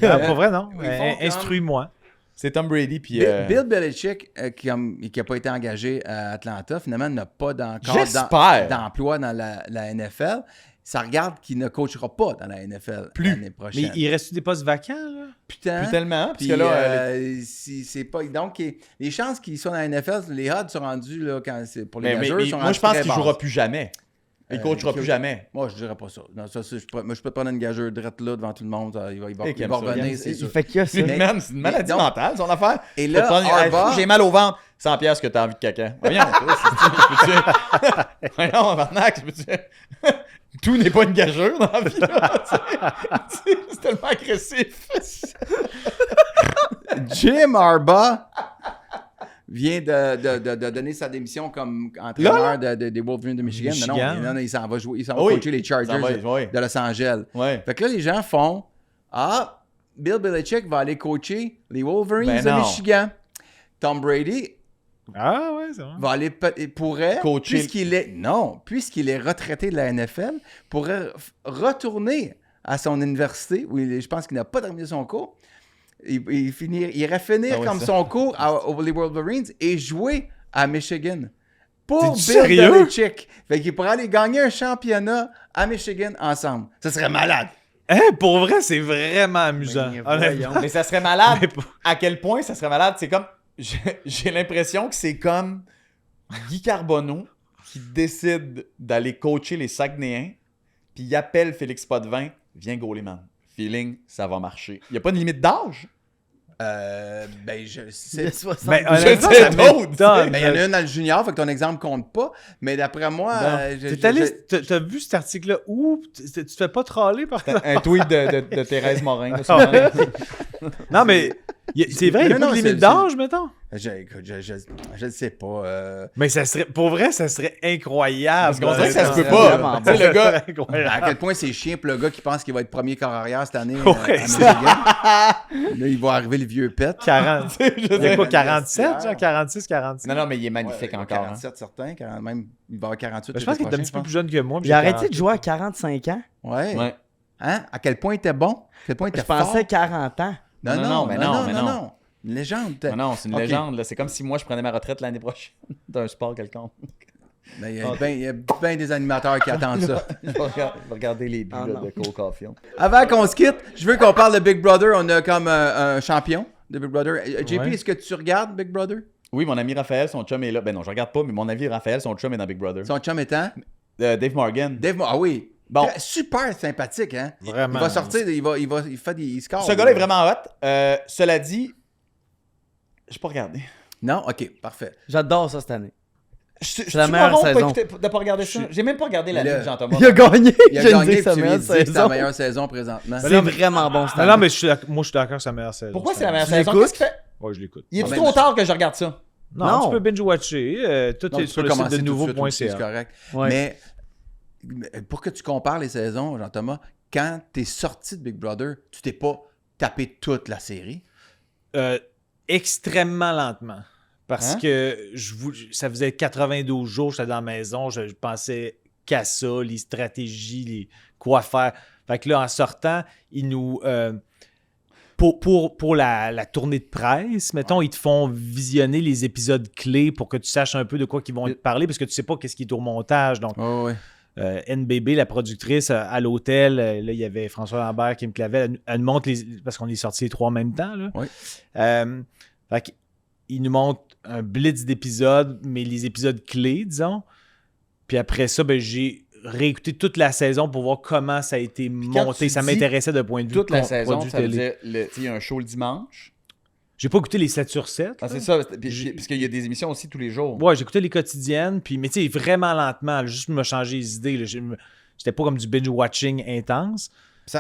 Ah, pour vrai, non. Ils font comme- Euh, Instruis-moi. C'est Tom Brady, puis... Bill Belichick, qui n'a pas été engagé à Atlanta, finalement, n'a pas encore J'espère. d'emploi dans la NFL. Ça regarde qu'il ne coachera pas dans la NFL l'année Mais prochaine. il reste des postes vacants, là? Putain. Plus tellement, parce Puis, que là... si c'est pas. Donc, les chances qu'ils soient dans la NFL, les odds sont rendus là, quand c'est pour les mais gageurs. sont moi, rendus je pense très qu'il basses. jouera plus jamais. Il coachera qui- plus jamais. Moi, je dirais pas ça. Non, ça moi, je peux te prendre une gageur drette là devant tout le monde. Il va Et il qu'il va aime ça. revenir, c'est sûr. Il fait que ça. C'est une maladie donc- mentale, son affaire. Et Faut là, prendre- Harbaugh- J'ai mal au ventre. 100 piastres que t'as envie de caca. Voyons, voyons, Barnac, tout n'est pas une gageure dans la vie. Là, tu sais. C'est tellement agressif. Jim Harbaugh vient de donner sa démission comme entraîneur des Wolverines de Michigan. Mais Michigan. non, il s'en va jouer. Il s'en va Oui. coacher les Chargers Ça va, oui. de Los Angeles. Ouais. Fait que là, les gens font Bill Belichick va aller coacher les Wolverines Ben de non. Michigan. Tom Brady Ah, ouais, c'est vrai. va aller pourrait Coacher. puisqu'il est retraité de la NFL, pourrait retourner à son université où je pense qu'il n'a pas terminé son cours. Il irait finir Ah ouais, comme ça. son cours aux les Wolverines et jouer à Michigan. Pour Bill T'es-tu sérieux? Belichick. Fait qu'il pourrait aller gagner un championnat à Michigan ensemble. Ça serait malade. Hein, pour vrai, c'est vraiment amusant. Mais Honnêtement. voyons. Mais ça serait malade. Mais pas- À quel point ça serait malade? C'est comme... J'ai l'impression que c'est comme Guy Carbonneau qui décide d'aller coacher les Saguenayens, puis il appelle Félix Potvin, viens gauler, man. Feeling, ça va marcher. Il n'y a pas de limite d'âge? Je Il sais. a 60. Ben, honnêtement, sais ça d'autres, m'étonne. Mais il y en a un dans le junior, fait que ton exemple compte pas. Mais d'après moi, T'as vu cet article-là où tu te fais pas troller par Un tweet de Thérèse Morin. là, Ah ouais. sûrement. Non, mais c'est vrai, il n'y a Non, pas de c'est- limite d'âge, mettons. écoute, je ne sais pas. Mais ça serait, pour vrai, ça serait incroyable. Parce qu'on dirait que ça se peut c'est pas. vraiment Tu sais, le gars... Incroyable. À quel point c'est chiant pour le gars qui pense qu'il va être premier corps arrière cette année Ouais, à Michigan. Là, il va arriver le vieux pet. 40. Il y a quoi, 47, vestiaire. genre 46, 47? Non, non, mais il est magnifique Ouais, encore. hein. 47 certains, même il va avoir 48. Ben, je pense qu'il est un petit peu plus jeune que moi. puis Il a j'ai arrêté 40. de jouer à 45 ans. Ouais. Ouais. Hein? À quel point il était bon? À quel point il était Je pensais fort? 40 ans. Non. non. Une légende. Non, non, c'est une Ok. légende. là. C'est comme si moi, je prenais ma retraite l'année prochaine d'un sport quelconque. Mais il y a bien des animateurs qui attendent ça. Je vais regarder les buts Ah, là, non. de Cole Caulfield. Avant qu'on se quitte, je veux qu'on parle de Big Brother. On a comme un champion de Big Brother. JP, Ouais. est-ce que tu regardes Big Brother? Oui, mon ami Raphaël, son chum est là. Ben non, je regarde pas, mais mon ami Raphaël, son chum est dans Big Brother. Son chum étant? Dave Morgan. Ah oui. Bon. Super sympathique, hein? Vraiment. Il va sortir, il fait des scores. Ce gars-là est vraiment hot. Cela dit, j'ai pas regardé. Non? OK, parfait. J'adore ça cette année. C'est la meilleure saison. De pas regarder ça. J'ai même pas regardé la Mais là, Ligue Jean-Thomas. Il a gagné. Il a Je gagné, dis puis sa tu meilleure viens de dire que c'est la saison. meilleure saison présentement. C'est vraiment bon cette Non, année. non, mais moi, je suis d'accord que c'est la meilleure saison. Pourquoi c'est la cette meilleure Tu saison? l'écoutes? Qu'est-ce qu'il fait? année. Ouais, je l'écoute. Il est Ah, ben, trop tard que je regarde ça. Non, tu Non. peux binge-watcher. Tout Non, est tu sur peux le site commencer de tout de suite aussi, c'est nouveau.ca. correct. Ouais. Mais pour que tu compares les saisons, Jean-Thomas, quand t'es sorti de Big Brother, tu t'es pas tapé toute la série. Extrêmement lentement. Parce Hein? que ça faisait 92 jours, j'étais dans la maison, je pensais qu'à ça, les stratégies, quoi faire. Fait que là, en sortant, ils nous... pour la tournée de presse, mettons, ils te font visionner les épisodes clés pour que tu saches un peu de quoi ils vont te parler, parce que tu sais pas qu'est-ce qui est au montage. Donc, Oh, ouais. NBB, la productrice, à l'hôtel, là, il y avait François Lambert, Kim Clavel, elle nous montre parce qu'on est sortis les trois en même temps. Là. Oui. Fait qu'il nous montre un blitz d'épisodes, mais les épisodes clés, disons. Puis après ça, ben, j'ai réécouté toute la saison pour voir comment ça a été quand monté. tu Ça dis m'intéressait d'un point de vue Toute la produit saison, ça veut télé. dire, il y a un show le dimanche. J'ai pas écouté les 7 sur 7. Ah, là. c'est ça. Parce qu'il y a des émissions aussi tous les jours. Ouais, j'écoutais les quotidiennes, puis, mais tu sais, vraiment lentement, là, juste me changer les idées. Là, j'étais pas comme du binge-watching intense.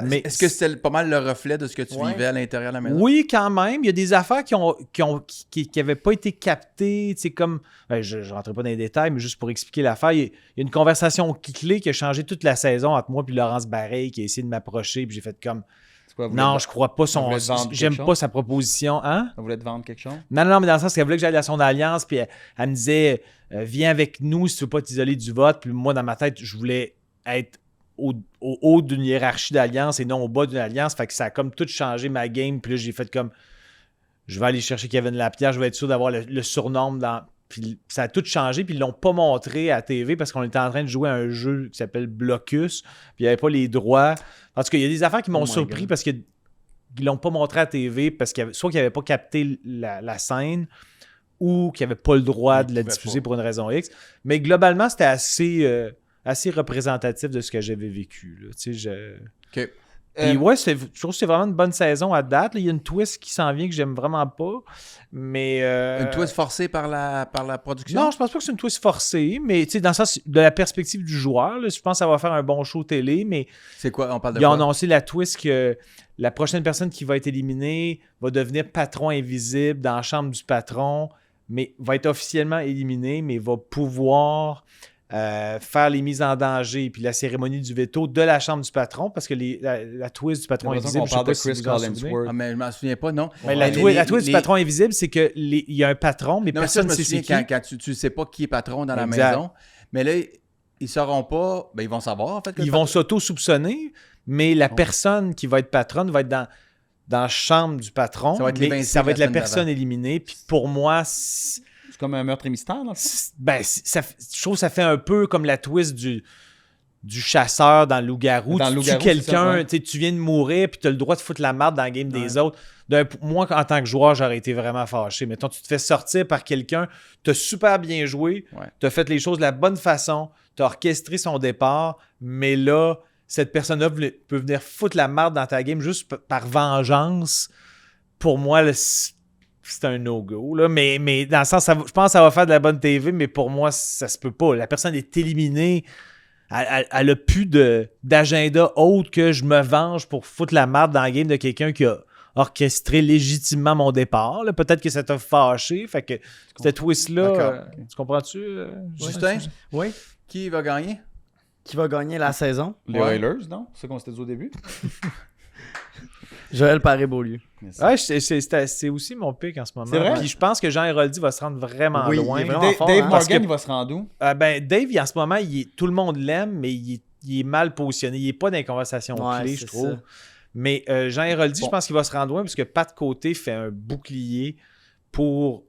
Mais Est-ce que c'était pas mal le reflet de ce que tu Ouais. vivais à l'intérieur de la maison? Oui, quand même. Il y a des affaires qui avaient pas été captées. Tu sais, comme. Je ne rentrerai pas dans les détails, mais juste pour expliquer l'affaire, il y a une conversation clé qui a changé toute la saison entre moi et Laurence Bareil qui a essayé de m'approcher. Puis j'ai fait comme. C'est quoi, vous Non, voulez- je crois pas son. voulait te vendre J'aime quelque pas chose? sa proposition. Hein? Vous voulez te vendre quelque chose? Non, mais dans le sens qu'elle voulait que j'aille à son alliance, puis elle me disait viens avec nous si tu veux pas t'isoler du vote. Puis moi, dans ma tête, je voulais être au haut d'une hiérarchie d'alliance et non au bas d'une alliance. Fait que ça a comme tout changé ma game. Puis là, j'ai fait comme je vais aller chercher Kevin Lapierre, je vais être sûr d'avoir le surnom dans. Puis ça a tout changé, puis ils l'ont pas montré à TV parce qu'on était en train de jouer à un jeu qui s'appelle Blocus, puis il n'y avait pas les droits. Parce qu'il y a des affaires qui m'ont Oh my surpris God. parce qu'ils l'ont pas montré à TV parce soit qu'ils n'avaient pas capté la scène ou qu'ils n'avaient pas le droit de la pouvaient diffuser pas. pour une raison X. Mais globalement, c'était assez représentatif de ce que j'avais vécu. Là. Tu sais, OK. Puis ouais, je trouve que c'est vraiment une bonne saison à date. Là, il y a une twist qui s'en vient que j'aime vraiment pas. Mais. Une twist forcée par la production? Non, je pense pas que c'est une twist forcée, mais tu sais, dans le sens de la perspective du joueur, là, je pense que ça va faire un bon show télé, mais C'est quoi? On parle de ils ont quoi? annoncé la twist que la prochaine personne qui va être éliminée va devenir patron invisible dans la chambre du patron, mais va être officiellement éliminé, mais va pouvoir faire les mises en danger puis la cérémonie du veto de la chambre du patron, parce que la twist du patron J'ai l'impression invisible, qu'on je sais parle de pas si Chris vous en souvenez. Collinsworth. Ah, mais je m'en souviens pas, non. Mais la twist du patron invisible, c'est qu'il y a un patron, mais Non, mais ça, personne je ne me sait c'est souviens qui. quand tu sais pas qui est patron dans la Exact. maison. Mais là, ils sauront pas. Ben, ils vont savoir, en fait. que Ils le vont patron- s'auto-soupçonner, mais la personne qui va être patronne va être dans la chambre du patron. Ça va être mais l'évincé ça va être la la semaine personne éliminée. Puis pour moi, C'est comme un meurtre et mystère, dans le fond. je trouve que ça fait un peu comme la twist du chasseur dans le loup-garou. Dans Tu le tues loup-garou, c'est ça, quelqu'un, ouais. tu sais, tu viens de mourir, puis tu as le droit de foutre la marde dans la game des autres. Moi, en tant que joueur, j'aurais été vraiment fâché. Mettons, tu te fais sortir par quelqu'un, tu as super bien joué, Ouais. tu as fait les choses de la bonne façon, tu as orchestré son départ, mais là, cette personne-là peut venir foutre la marde dans ta game juste par vengeance. Pour moi, là, c'est un no-go. Là. Mais dans le sens, je pense que ça va faire de la bonne TV, mais pour moi, ça se peut pas. La personne est éliminée. Elle a plus d'agenda autre que je me venge pour foutre la marde dans la game de quelqu'un qui a orchestré légitimement mon départ. Là. Peut-être que ça t'a fâché. Fait que cette twist-là, D'accord. tu comprends-tu? Justin, Oui. qui va gagner? Qui va gagner la saison? Les Ouais. Oilers, non? C'est ça qu'on s'était dit au début? Joël Paré-Beaulieu. Ouais, c'est aussi mon pick en ce moment. C'est vrai? Puis je pense que Jean Héroldi va se rendre vraiment Oui, loin. il est vraiment Dave fort, hein, parce Morgan, que- il va se rendre où? Dave, en ce moment, tout le monde l'aime, mais il est mal positionné. Il n'est pas dans les conversations Ouais, clés, c'est je trouve. ça. Mais Jean Héroldi, Bon. je pense qu'il va se rendre loin parce que Pat Côté fait un bouclier pour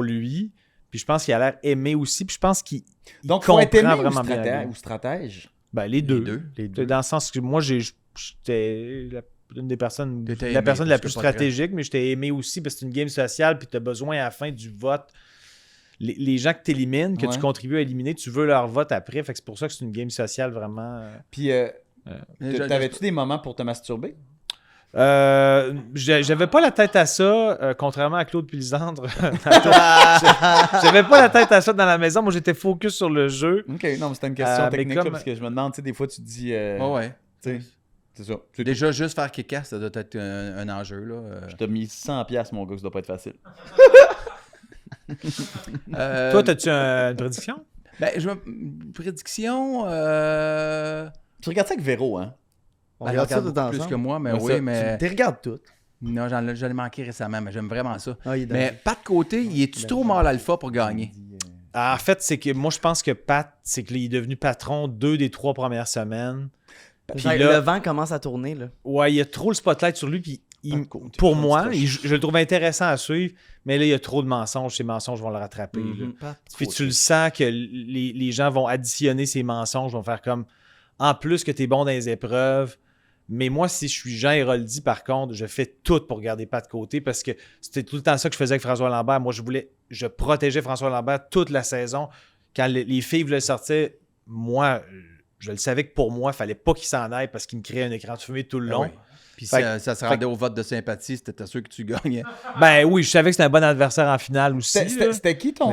lui. Puis je pense qu'il a l'air aimé aussi. Puis je pense qu'il Donc, il faut être comprend aimé vraiment bien la stratège, game. ou stratège. Ben, les deux. Les deux. Les Dans le sens que moi, j'étais une des personnes, T'étais la aimé, personne la parce plus que pas stratégique, mais j'étais aimé aussi parce que c'est une game sociale, puis tu as besoin à la fin du vote. Les gens que tu élimines, que Ouais. tu contribues à éliminer, tu veux leur vote après. Fait que c'est pour ça que c'est une game sociale vraiment. Puis, t'avais-tu des moments pour te masturber? J'avais pas la tête à ça, contrairement à Claude Pilisandre. J'avais pas la tête à ça dans la maison. Moi, j'étais focus sur le jeu. OK, non, mais c'était une question mais technique, comme- là, parce que je me demande, tu sais, des fois, tu te dis... Ouais. tu sais, c'est ça. C'est- Déjà, juste faire kick-ass, ça doit être un enjeu. Là. Je t'ai mis 100$, mon gars, ça doit pas être facile. Toi, t'as-tu une prédiction? Ben, prédiction. Tu regardes ça avec Véro, hein? On Elle regarde ça regarde tout beaucoup plus ensemble. que moi, mais Ouais, oui, ça, mais. Tu regardes tout. Non, je l'ai manqué récemment, mais j'aime vraiment ça. Ah, il est Mais pas de côté, il est-tu trop mâle alpha pour gagner? En fait, c'est que moi, je pense que Pat, c'est qu'il est devenu patron 2 des 3 premières semaines. Puis Le là, vent commence à tourner, là. ouais, il y a trop le spotlight sur lui. Puis Pas de côté, pour je moi, pense que je le trouve intéressant à suivre, mais là, il y a trop de mensonges. Ces mensonges vont le rattraper. là. Puis tu le sens que les gens vont additionner ces mensonges, vont faire comme en plus que tu es bon dans les épreuves. Mais moi, si je suis Jean Héroldi, par contre, je fais tout pour garder pas de côté parce que c'était tout le temps ça que je faisais avec François Lambert. Moi, je protégeais François Lambert toute la saison. Quand les filles voulaient sortir, moi, je le savais que pour moi, il fallait pas qu'il s'en aille parce qu'il me créait un écran de fumée tout le long. Ah oui. Puis Fait ça se rendait au vote de sympathie, c'était sûr que tu gagnais. Ben oui, je savais que c'était un bon adversaire en finale aussi. là. C'était qui ton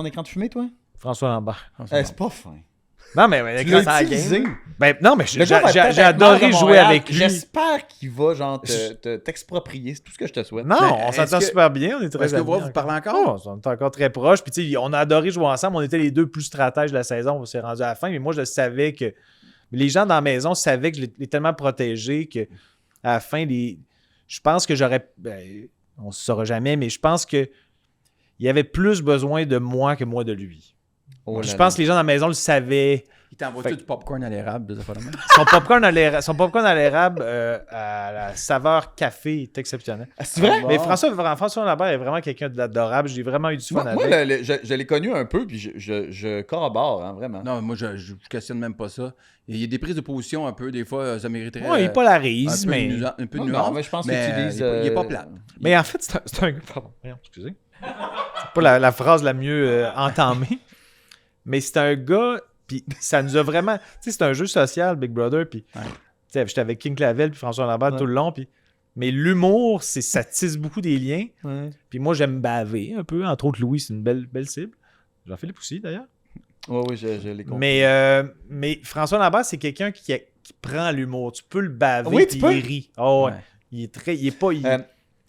écran de fumée, toi? François Lambert. C'est pas fin. Non, mais Tu quand- l'as utilisé. ben, non, mais Le gars va j'ai peut-être être maire adoré de jouer Montréal. avec lui. J'espère qu'il va genre t'exproprier. C'est tout ce que je te souhaite. Non, Mais on est-ce s'entend que- super bien. On est très Est-ce que amis vous parlez encore? Oh, on est encore très proches. Puis, tu sais, on a adoré jouer ensemble. On était les deux plus stratèges de la saison. On s'est rendu à la fin. Mais moi, je savais que. Les gens dans la maison savaient que je l'ai tellement protégé que à la fin, je pense que j'aurais. Ben, on ne saura jamais, mais je pense que il y avait plus besoin de moi que moi de lui. Oh Je là pense là. que les gens dans la maison le savaient. Il t'envoie-tu du popcorn à l'érable, des affaires de même? Son popcorn à l'érable à la saveur café est exceptionnel. Ah, c'est vrai? Mais François Lambert est vraiment quelqu'un d'adorable. J'ai vraiment eu du fun Moi, avec. je l'ai connu un peu, puis je corrobore, hein, vraiment. Non, moi, je questionne même pas ça. Il y a des prises de position un peu, des fois, ça mériterait. Ouais, il un polarise, peu mais. un peu de Non, nuance. mais je pense mais qu'il utilise. il est pas plate. Mais en fait, c'est un gars. Pardon, voyons, excusez. C'est pas la phrase la mieux entamée. Mais c'est un gars. Puis ça nous a vraiment. Tu sais, c'est un jeu social, Big Brother. Puis. Ouais. Tu sais, j'étais avec King Clavel puis François Lambert Ouais. tout le long. Puis. Mais l'humour, ça tisse beaucoup des liens. Ouais. Puis moi, j'aime baver un peu. Entre autres, Louis, c'est une belle cible. Jean-Philippe aussi, d'ailleurs. Oui, je l'ai compris. Mais François Lambert, c'est quelqu'un qui prend l'humour. Tu peux le baver Oui, puis tu peux. il rit. Oh, ouais. Ouais. Il est très. Il est pas.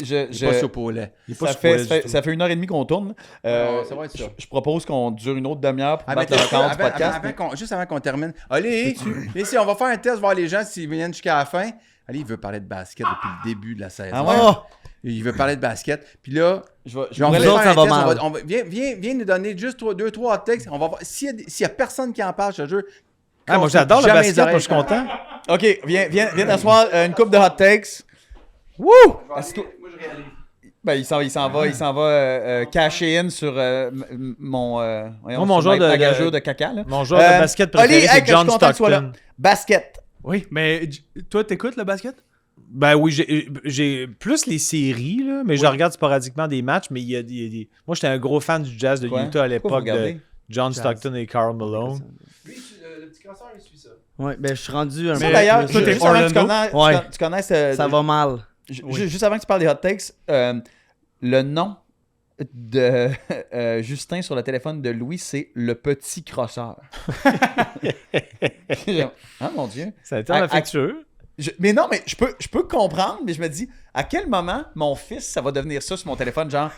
Je- Il est pas soupe au lait. il est pas ça, spoilé fait, du ça, fait, tout. ça fait 1h30 qu'on tourne. Ça va être ça. Je propose qu'on dure une autre demi-heure pour Avec battre le record du podcast. juste avant qu'on termine. Allez, ici, on va faire un test, voir les gens s'ils viennent jusqu'à la fin. Allez, il veut parler de basket depuis le début de la saison. Ah ouais? Oh! Il veut parler de basket. Puis là, Je vais- on va Nous autres, faire ça un va test. mal. Viens nous donner juste 2-3 hot takes. On va voir. S'il y a personne qui en parle, je te jure. Ah, moi, j'adore le jamais basket. les Moi, je suis oreilles. content. OK, viens t'asseoir une coupe de hot takes. Wouh! Assis-toi. Ben, il s'en va cacher in sur mon Moi, mon joueur de- bagageur de caca. Là. Mon joueur de basket préféré, Oli, c'est que je suis John content que tu sois là. Stockton. Basket. Oui, mais toi, t'écoutes le basket? Ben oui, j'ai plus les séries, là, mais je regarde sporadiquement des matchs. Mais il y a moi, j'étais un gros fan du Jazz de Quoi? Utah à Pourquoi vous l'époque de regardez? John Stockton et Karl Malone. Lui, le petit crosseur, il suit ça. Ouais, ben je suis rendu un Ça, peu d'ailleurs, plus, toi, t'es juste avant que tu Orlando? connaisses, Ouais. tu connaisses, ça va mal. juste avant que tu parles des hot takes, le nom de Justin sur le téléphone de Louis, c'est le petit crosseur. Ah mon Dieu. Ça a été À- affectueux. Mais non, mais je peux comprendre, mais je me dis, à quel moment mon fils, ça va devenir ça sur mon téléphone, genre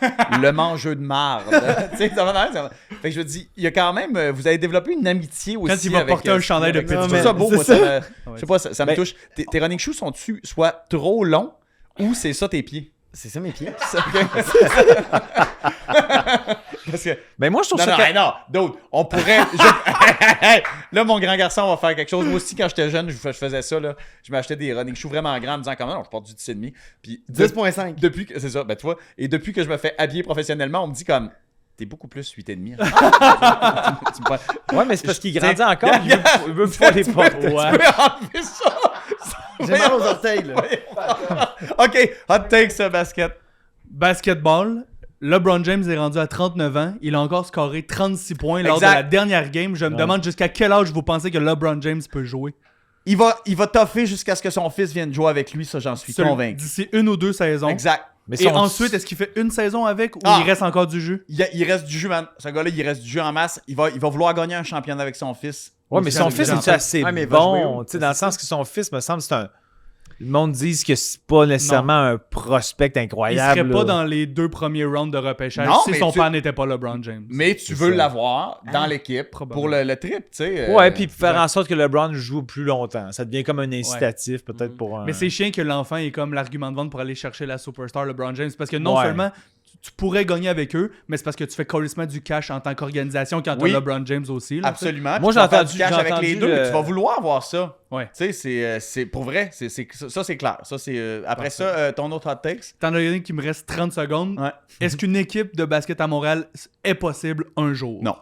le mangeur de marde. Tu sais, ça va. Fait que je me dis, il y a quand même, vous avez développé une amitié aussi. Quand il va avec, porter un chandail de avec- Pittsburgh. Je trouve ça beau, C'est moi, ça. je sais pas, ça me touche. Tes running shoes sont-tu soit trop longs ou c'est ça tes pieds? C'est ça mes pieds. Parce que, Ben moi, je trouve non, ça. non, d'autres, on pourrait. Là, mon grand garçon va faire quelque chose. Moi aussi, quand j'étais jeune, je faisais ça. Là. Je m'achetais des running shoes vraiment grands en me disant, comment non, je porte du 10,5. Puis 10.5. depuis que c'est ça, ben tu vois, et depuis que je me fais habiller professionnellement, on me dit comme t'es beaucoup plus 8,5. Tu me prends- Ouais, mais c'est parce qu'il Tiens, grandit encore. Il veut pas les porter. Tu peux enlever ça. J'ai mal aux orteils, là. OK, hot take ce basket. Basketball, LeBron James est rendu à 39 ans. Il a encore scoré 36 points lors Exact. de la dernière game. Je me demande jusqu'à quel âge vous pensez que LeBron James peut jouer. il va toffer jusqu'à ce que son fils vienne jouer avec lui, ça j'en suis convaincu. D'ici 1 ou 2 saisons. Exact. Mais Et ensuite, est-ce qu'il fait une saison avec ou Ah! il reste encore du jus? Il reste du jus, man. Ce gars-là, il reste du jus en masse. Il va vouloir gagner un championnat avec son fils. Ouais, mais son fils est assez Ouais, mais il va jouer bon. où? Tu sais, dans le sens que son fils, me semble, c'est un. Le monde dit que c'est pas nécessairement un prospect Il incroyable. serait pas là. dans les 2 premiers rounds de repêchage Non, si mais son tu- père n'était pas LeBron James. Mais tu veux l'avoir dans l'équipe pour Probablement. le trip, tu sais. Ouais, puis faire en sorte que LeBron joue plus longtemps. Ça devient comme un incitatif, peut-être pour un. Mais c'est chiant que l'enfant est comme l'argument de vente pour aller chercher la superstar LeBron James. Parce que non Ouais. seulement tu pourrais gagner avec eux, mais c'est parce que tu fais carrément du cash en tant qu'organisation quand Oui. t'as LeBron James aussi. Là, tu sais. Absolument. Moi, Puis tu vas faire j'ai du cash avec les entendu deux. le- Tu vas vouloir voir ça. Ouais. Tu sais, c'est pour vrai. Ça, c'est clair. Ça, c'est, après ça, ton autre hot takes. T'en as une qui me reste 30 secondes. Ouais. Est-ce qu'une équipe de basket à Montréal est possible un jour? Non.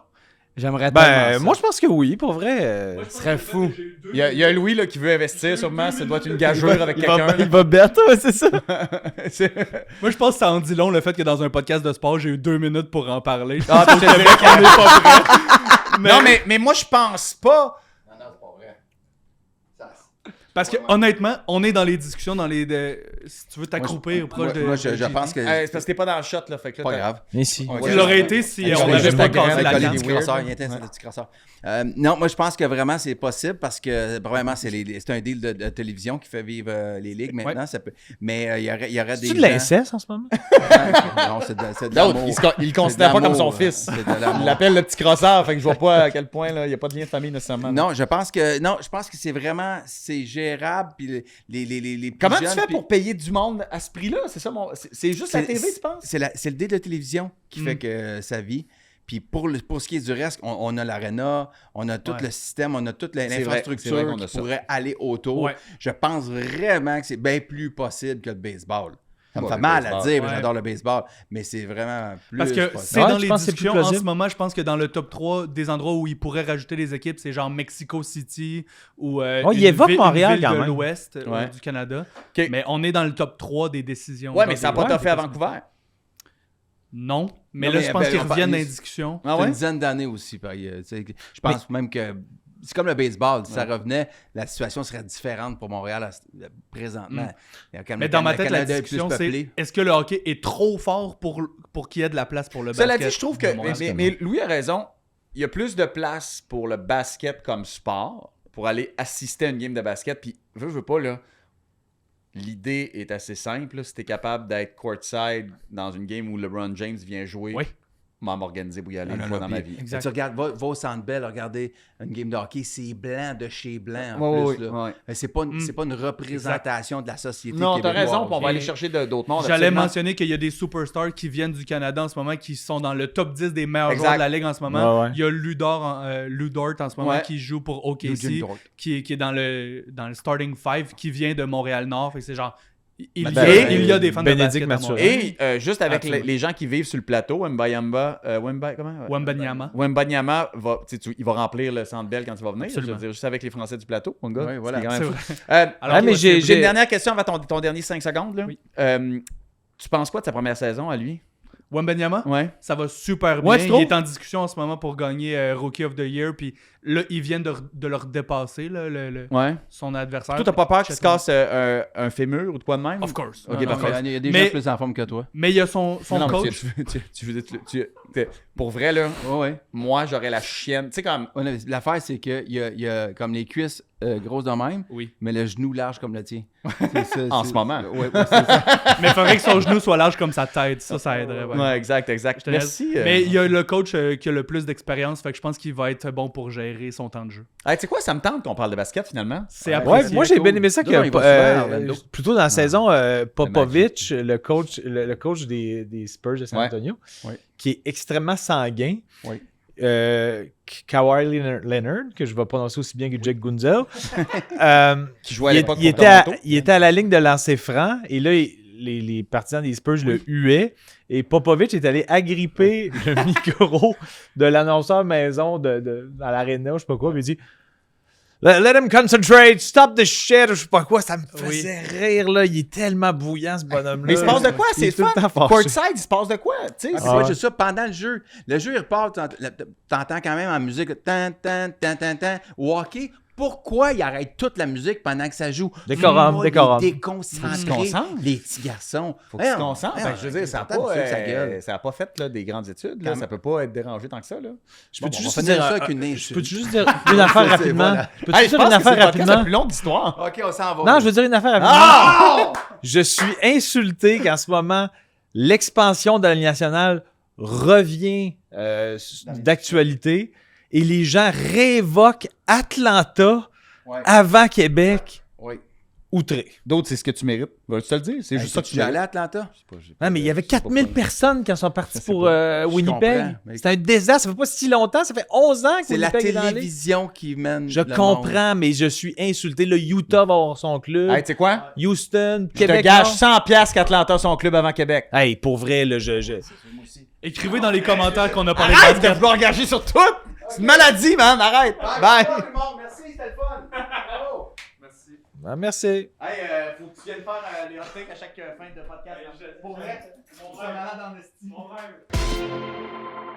J'aimerais tellement Ben, ça. moi, je pense que oui, pour vrai. Ce serait fou. Il y a Louis là, qui veut investir, sûrement. Ça doit être une gageure avec quelqu'un. Il va bête, ouais, c'est ça. C'est- Moi, je pense que ça en dit long le fait que dans un podcast de sport, j'ai eu 2 minutes pour en parler. Ah, puis je te dirais qu'on est pas prêt. Non, mais moi, je pense pas. Parce que honnêtement, on est dans les discussions, si tu veux t'accroupir proche de. Moi, je pense que. C'est parce que t'es pas dans le shot, là. Fait que là, Pas t'as- grave. Mais si. Ouais. Tu l'aurais été si Avec on son n'avait juste pas grain, cassé la avec carte. les petits crosseurs, il était un petit crosseur. Non, moi je pense que vraiment c'est possible parce que vraiment c'est un deal de télévision qui fait vivre les ligues maintenant. Ça peut, mais il y aurait des. C'est de l'inceste en ce moment? Non, c'est de L'autre, l'amour. il le considère pas comme son l'amour, fils. c'est de l'amour. Il l'appelle le petit crosseur, fait que je vois pas à quel point là, il n'y a pas de lien de famille nécessairement. Non, je pense que c'est gérable puis les plus Comment tu jeunes, fais puis- pour payer du monde à ce prix-là? C'est ça c'est juste la TV, tu penses? C'est le deal de télévision qui fait que ça vit. Puis pour ce qui est du reste, on a l'aréna, on a tout Ouais. le système, on a toute C'est vrai l'infrastructure qu'on a qui ça. pourrait aller autour. Ouais. Je pense vraiment que c'est bien plus possible que le baseball. Ça me Ouais, fait le mal à baseball. dire, Ouais. j'adore le baseball, mais c'est vraiment plus Parce que possible. c'est Ouais, dans tu les penses que c'est plus discussions en plausible? ce moment, je pense que dans le top 3 des endroits où ils pourraient rajouter des équipes, c'est genre Mexico City ou il évoque Montréal quand de même. l'Ouest Ouais. du Canada. Ok. Mais on est dans le top 3 des décisions. Ouais, genre mais ça n'a des- pas Ouais, toffé à Vancouver. Non, mais Non, là, mais, je pense ben, qu'ils on reviennent dans parle- les discussions. Ah C'est ouais? une dizaine d'années aussi. Tu sais, je pense même que c'est comme le baseball. Si ça revenait, la situation serait différente pour Montréal présentement. Mais dans ma tête, la Canada est plus discussion, c'est peuplé. est-ce que le hockey est trop fort pour qu'il y ait de la place pour le Cela basket? dit, je trouve de que. Montréal? Mais Louis a raison. Il y a plus de place pour le basket comme sport, pour aller assister à une game de basket. Puis, veux pas, là. L'idée est assez simple. là. Si t'es capable d'être courtside dans une game où LeBron James vient jouer, Oui. moi, m'organiser pour y aller Non, une non, fois non, dans ma puis- vie. Exact. Tu regardes, va au Centre Bell, regardez une game de hockey, c'est blanc de chez blanc Ouais, en ouais, plus. là. ouais. Mais c'est pas une représentation de la société Non, t'as québécoise. raison, puis on va Et aller chercher d'autres mondes. J'allais absolument. mentionner qu'il y a des superstars qui viennent du Canada en ce moment qui sont dans le top 10 des meilleurs Exact. joueurs de la ligue en ce moment. Ouais, ouais. Il y a Ludort en ce moment Ouais. qui joue pour Eugene OKC, Dort. qui est dans le starting 5, qui vient de Montréal-Nord. Fait que c'est genre, il Ben, y a des fans Bénédicte de basket à Mathurin. Montréal. Et juste avec Absolument. les gens qui vivent sur le plateau, Wembanyama, Wembanyama. Wembanyama il va remplir le Centre Bell quand il va venir. Absolument. Je veux dire, juste avec les Français du plateau, mon gars. Ouais, voilà. C'est quand C'est même vrai. fou. Alors, mais j'ai j'ai- une dernière question avant ton dernier 5 secondes. Là. Oui. Tu penses quoi de sa première saison à lui? Wembanyama, Ouais. ça va super bien. Ouais, tu Il trouves? est en discussion en ce moment pour gagner Rookie of the Year. Puis là, ils viennent de leur dépasser là, Ouais. son adversaire. Toi, t'as pas peur qu'il se casse un fémur ou de quoi de même? Of course. Ok, Non, non, parfait. Il y a des Mais- gens plus en forme que toi. Mais il y a son Non, mais coach. pour vrai, là, Ouais. moi, j'aurais la chienne. Tu sais, comme. Ouais, non, l'affaire, c'est qu'il y a comme les cuisses grosses de même, Oui. mais le genou large comme le tien. C'est ça, En c'est- ce moment. Ouais, c'est ça. Mais il faudrait que son genou soit large comme sa tête. Ça aiderait. ouais. Ouais, exact. Je te Merci. laisse. Mais il y a le coach qui a le plus d'expérience. Fait que je pense qu'il va être bon pour gérer son temps de jeu. Hey, tu sais quoi, ça me tente qu'on parle de basket finalement. C'est Ouais, apprécié. Ouais, moi j'ai bien aimé ça que Non, il va souvent à Orlando. plutôt dans la saison Popovich, le coach des Spurs de San Ouais. Antonio, Ouais. qui est extrêmement sanguin. Ouais. Kawhi Leonard, que je vais prononcer aussi bien que Jake Gunzel. Qui jouait à l'époque il pour était Toronto. il était à la ligne de lancer franc et là les partisans des Spurs le huaient et Popovich est allé agripper le micro de l'annonceur maison dans l'aréna, je sais pas quoi, puis il dit Let him concentrate, stop the shit, je sais pas quoi, ça me faisait rire là, il est tellement bouillant ce bonhomme-là. Mais il se passe de quoi? Il est C'est tout fun. le temps fâché. Courtside, il se passe de quoi? Tu sais, Ah, c'est c'est Ah pas ouais. juste ça, pendant le jeu. Le jeu, il repart, t'entends quand même en musique, tan, tan, tan, tan, tan. Au hockey, Pourquoi ils arrêtent toute la musique pendant que ça joue? Décorum, Moi, décorum. Les déconcentrés, Faut qu'ils se concentrent. les petits garçons. Faut qu'ils se Voyons, concentrent. voyons, Ben, je veux dire, ça n'a portable, pas, sa gueule. ça a pas fait là, des grandes études. Là. Ça peut pas être dérangé tant que ça. Là. Je Bon, peux-tu on juste va finir dire ça un- avec une Je insulte. peux-tu juste dire une affaire rapidement? voilà. Peux-tu Hey, juste je dire une pense que c'est affaire le podcast rapidement? le plus long d'histoire. OK, on s'en va. Non, je veux dire une affaire rapidement. Ah! Je suis insulté qu'en ce moment, l'expansion de la Ligue nationale revient d'actualité et les gens réévoquent Atlanta Ouais. avant Québec. Oui. Outré. D'autres, c'est ce que tu mérites. Je te le dis. C'est juste ça que tu Tu es allé mérites. à Atlanta? Non, mais il y avait 4000 personnes qui en sont parties Je sais pour pas. Winnipeg. comprends, mais- C'est un désastre. Ça fait pas si longtemps. Ça fait 11 ans que C'est la Winnipeg est dans la Ligue. télévision qui mène. Je le comprends, mais je suis insulté. Le Utah va avoir son club. Hey, tu sais quoi? Houston, Je te Québec. gage non. 100$ qu'Atlanta a son club avant Québec. Hey, pour vrai, là, Écrivez dans les commentaires qu'on a parlé de Arrête de basket. vouloir engager sur tout! C'est une maladie, man! Arrête! Bye! Merci, c'était le fun. Bravo. Merci. Ah, merci. Hey, faut que tu viennes faire les hot takes à chaque fin de podcast. Pour vrai, Mon rêve.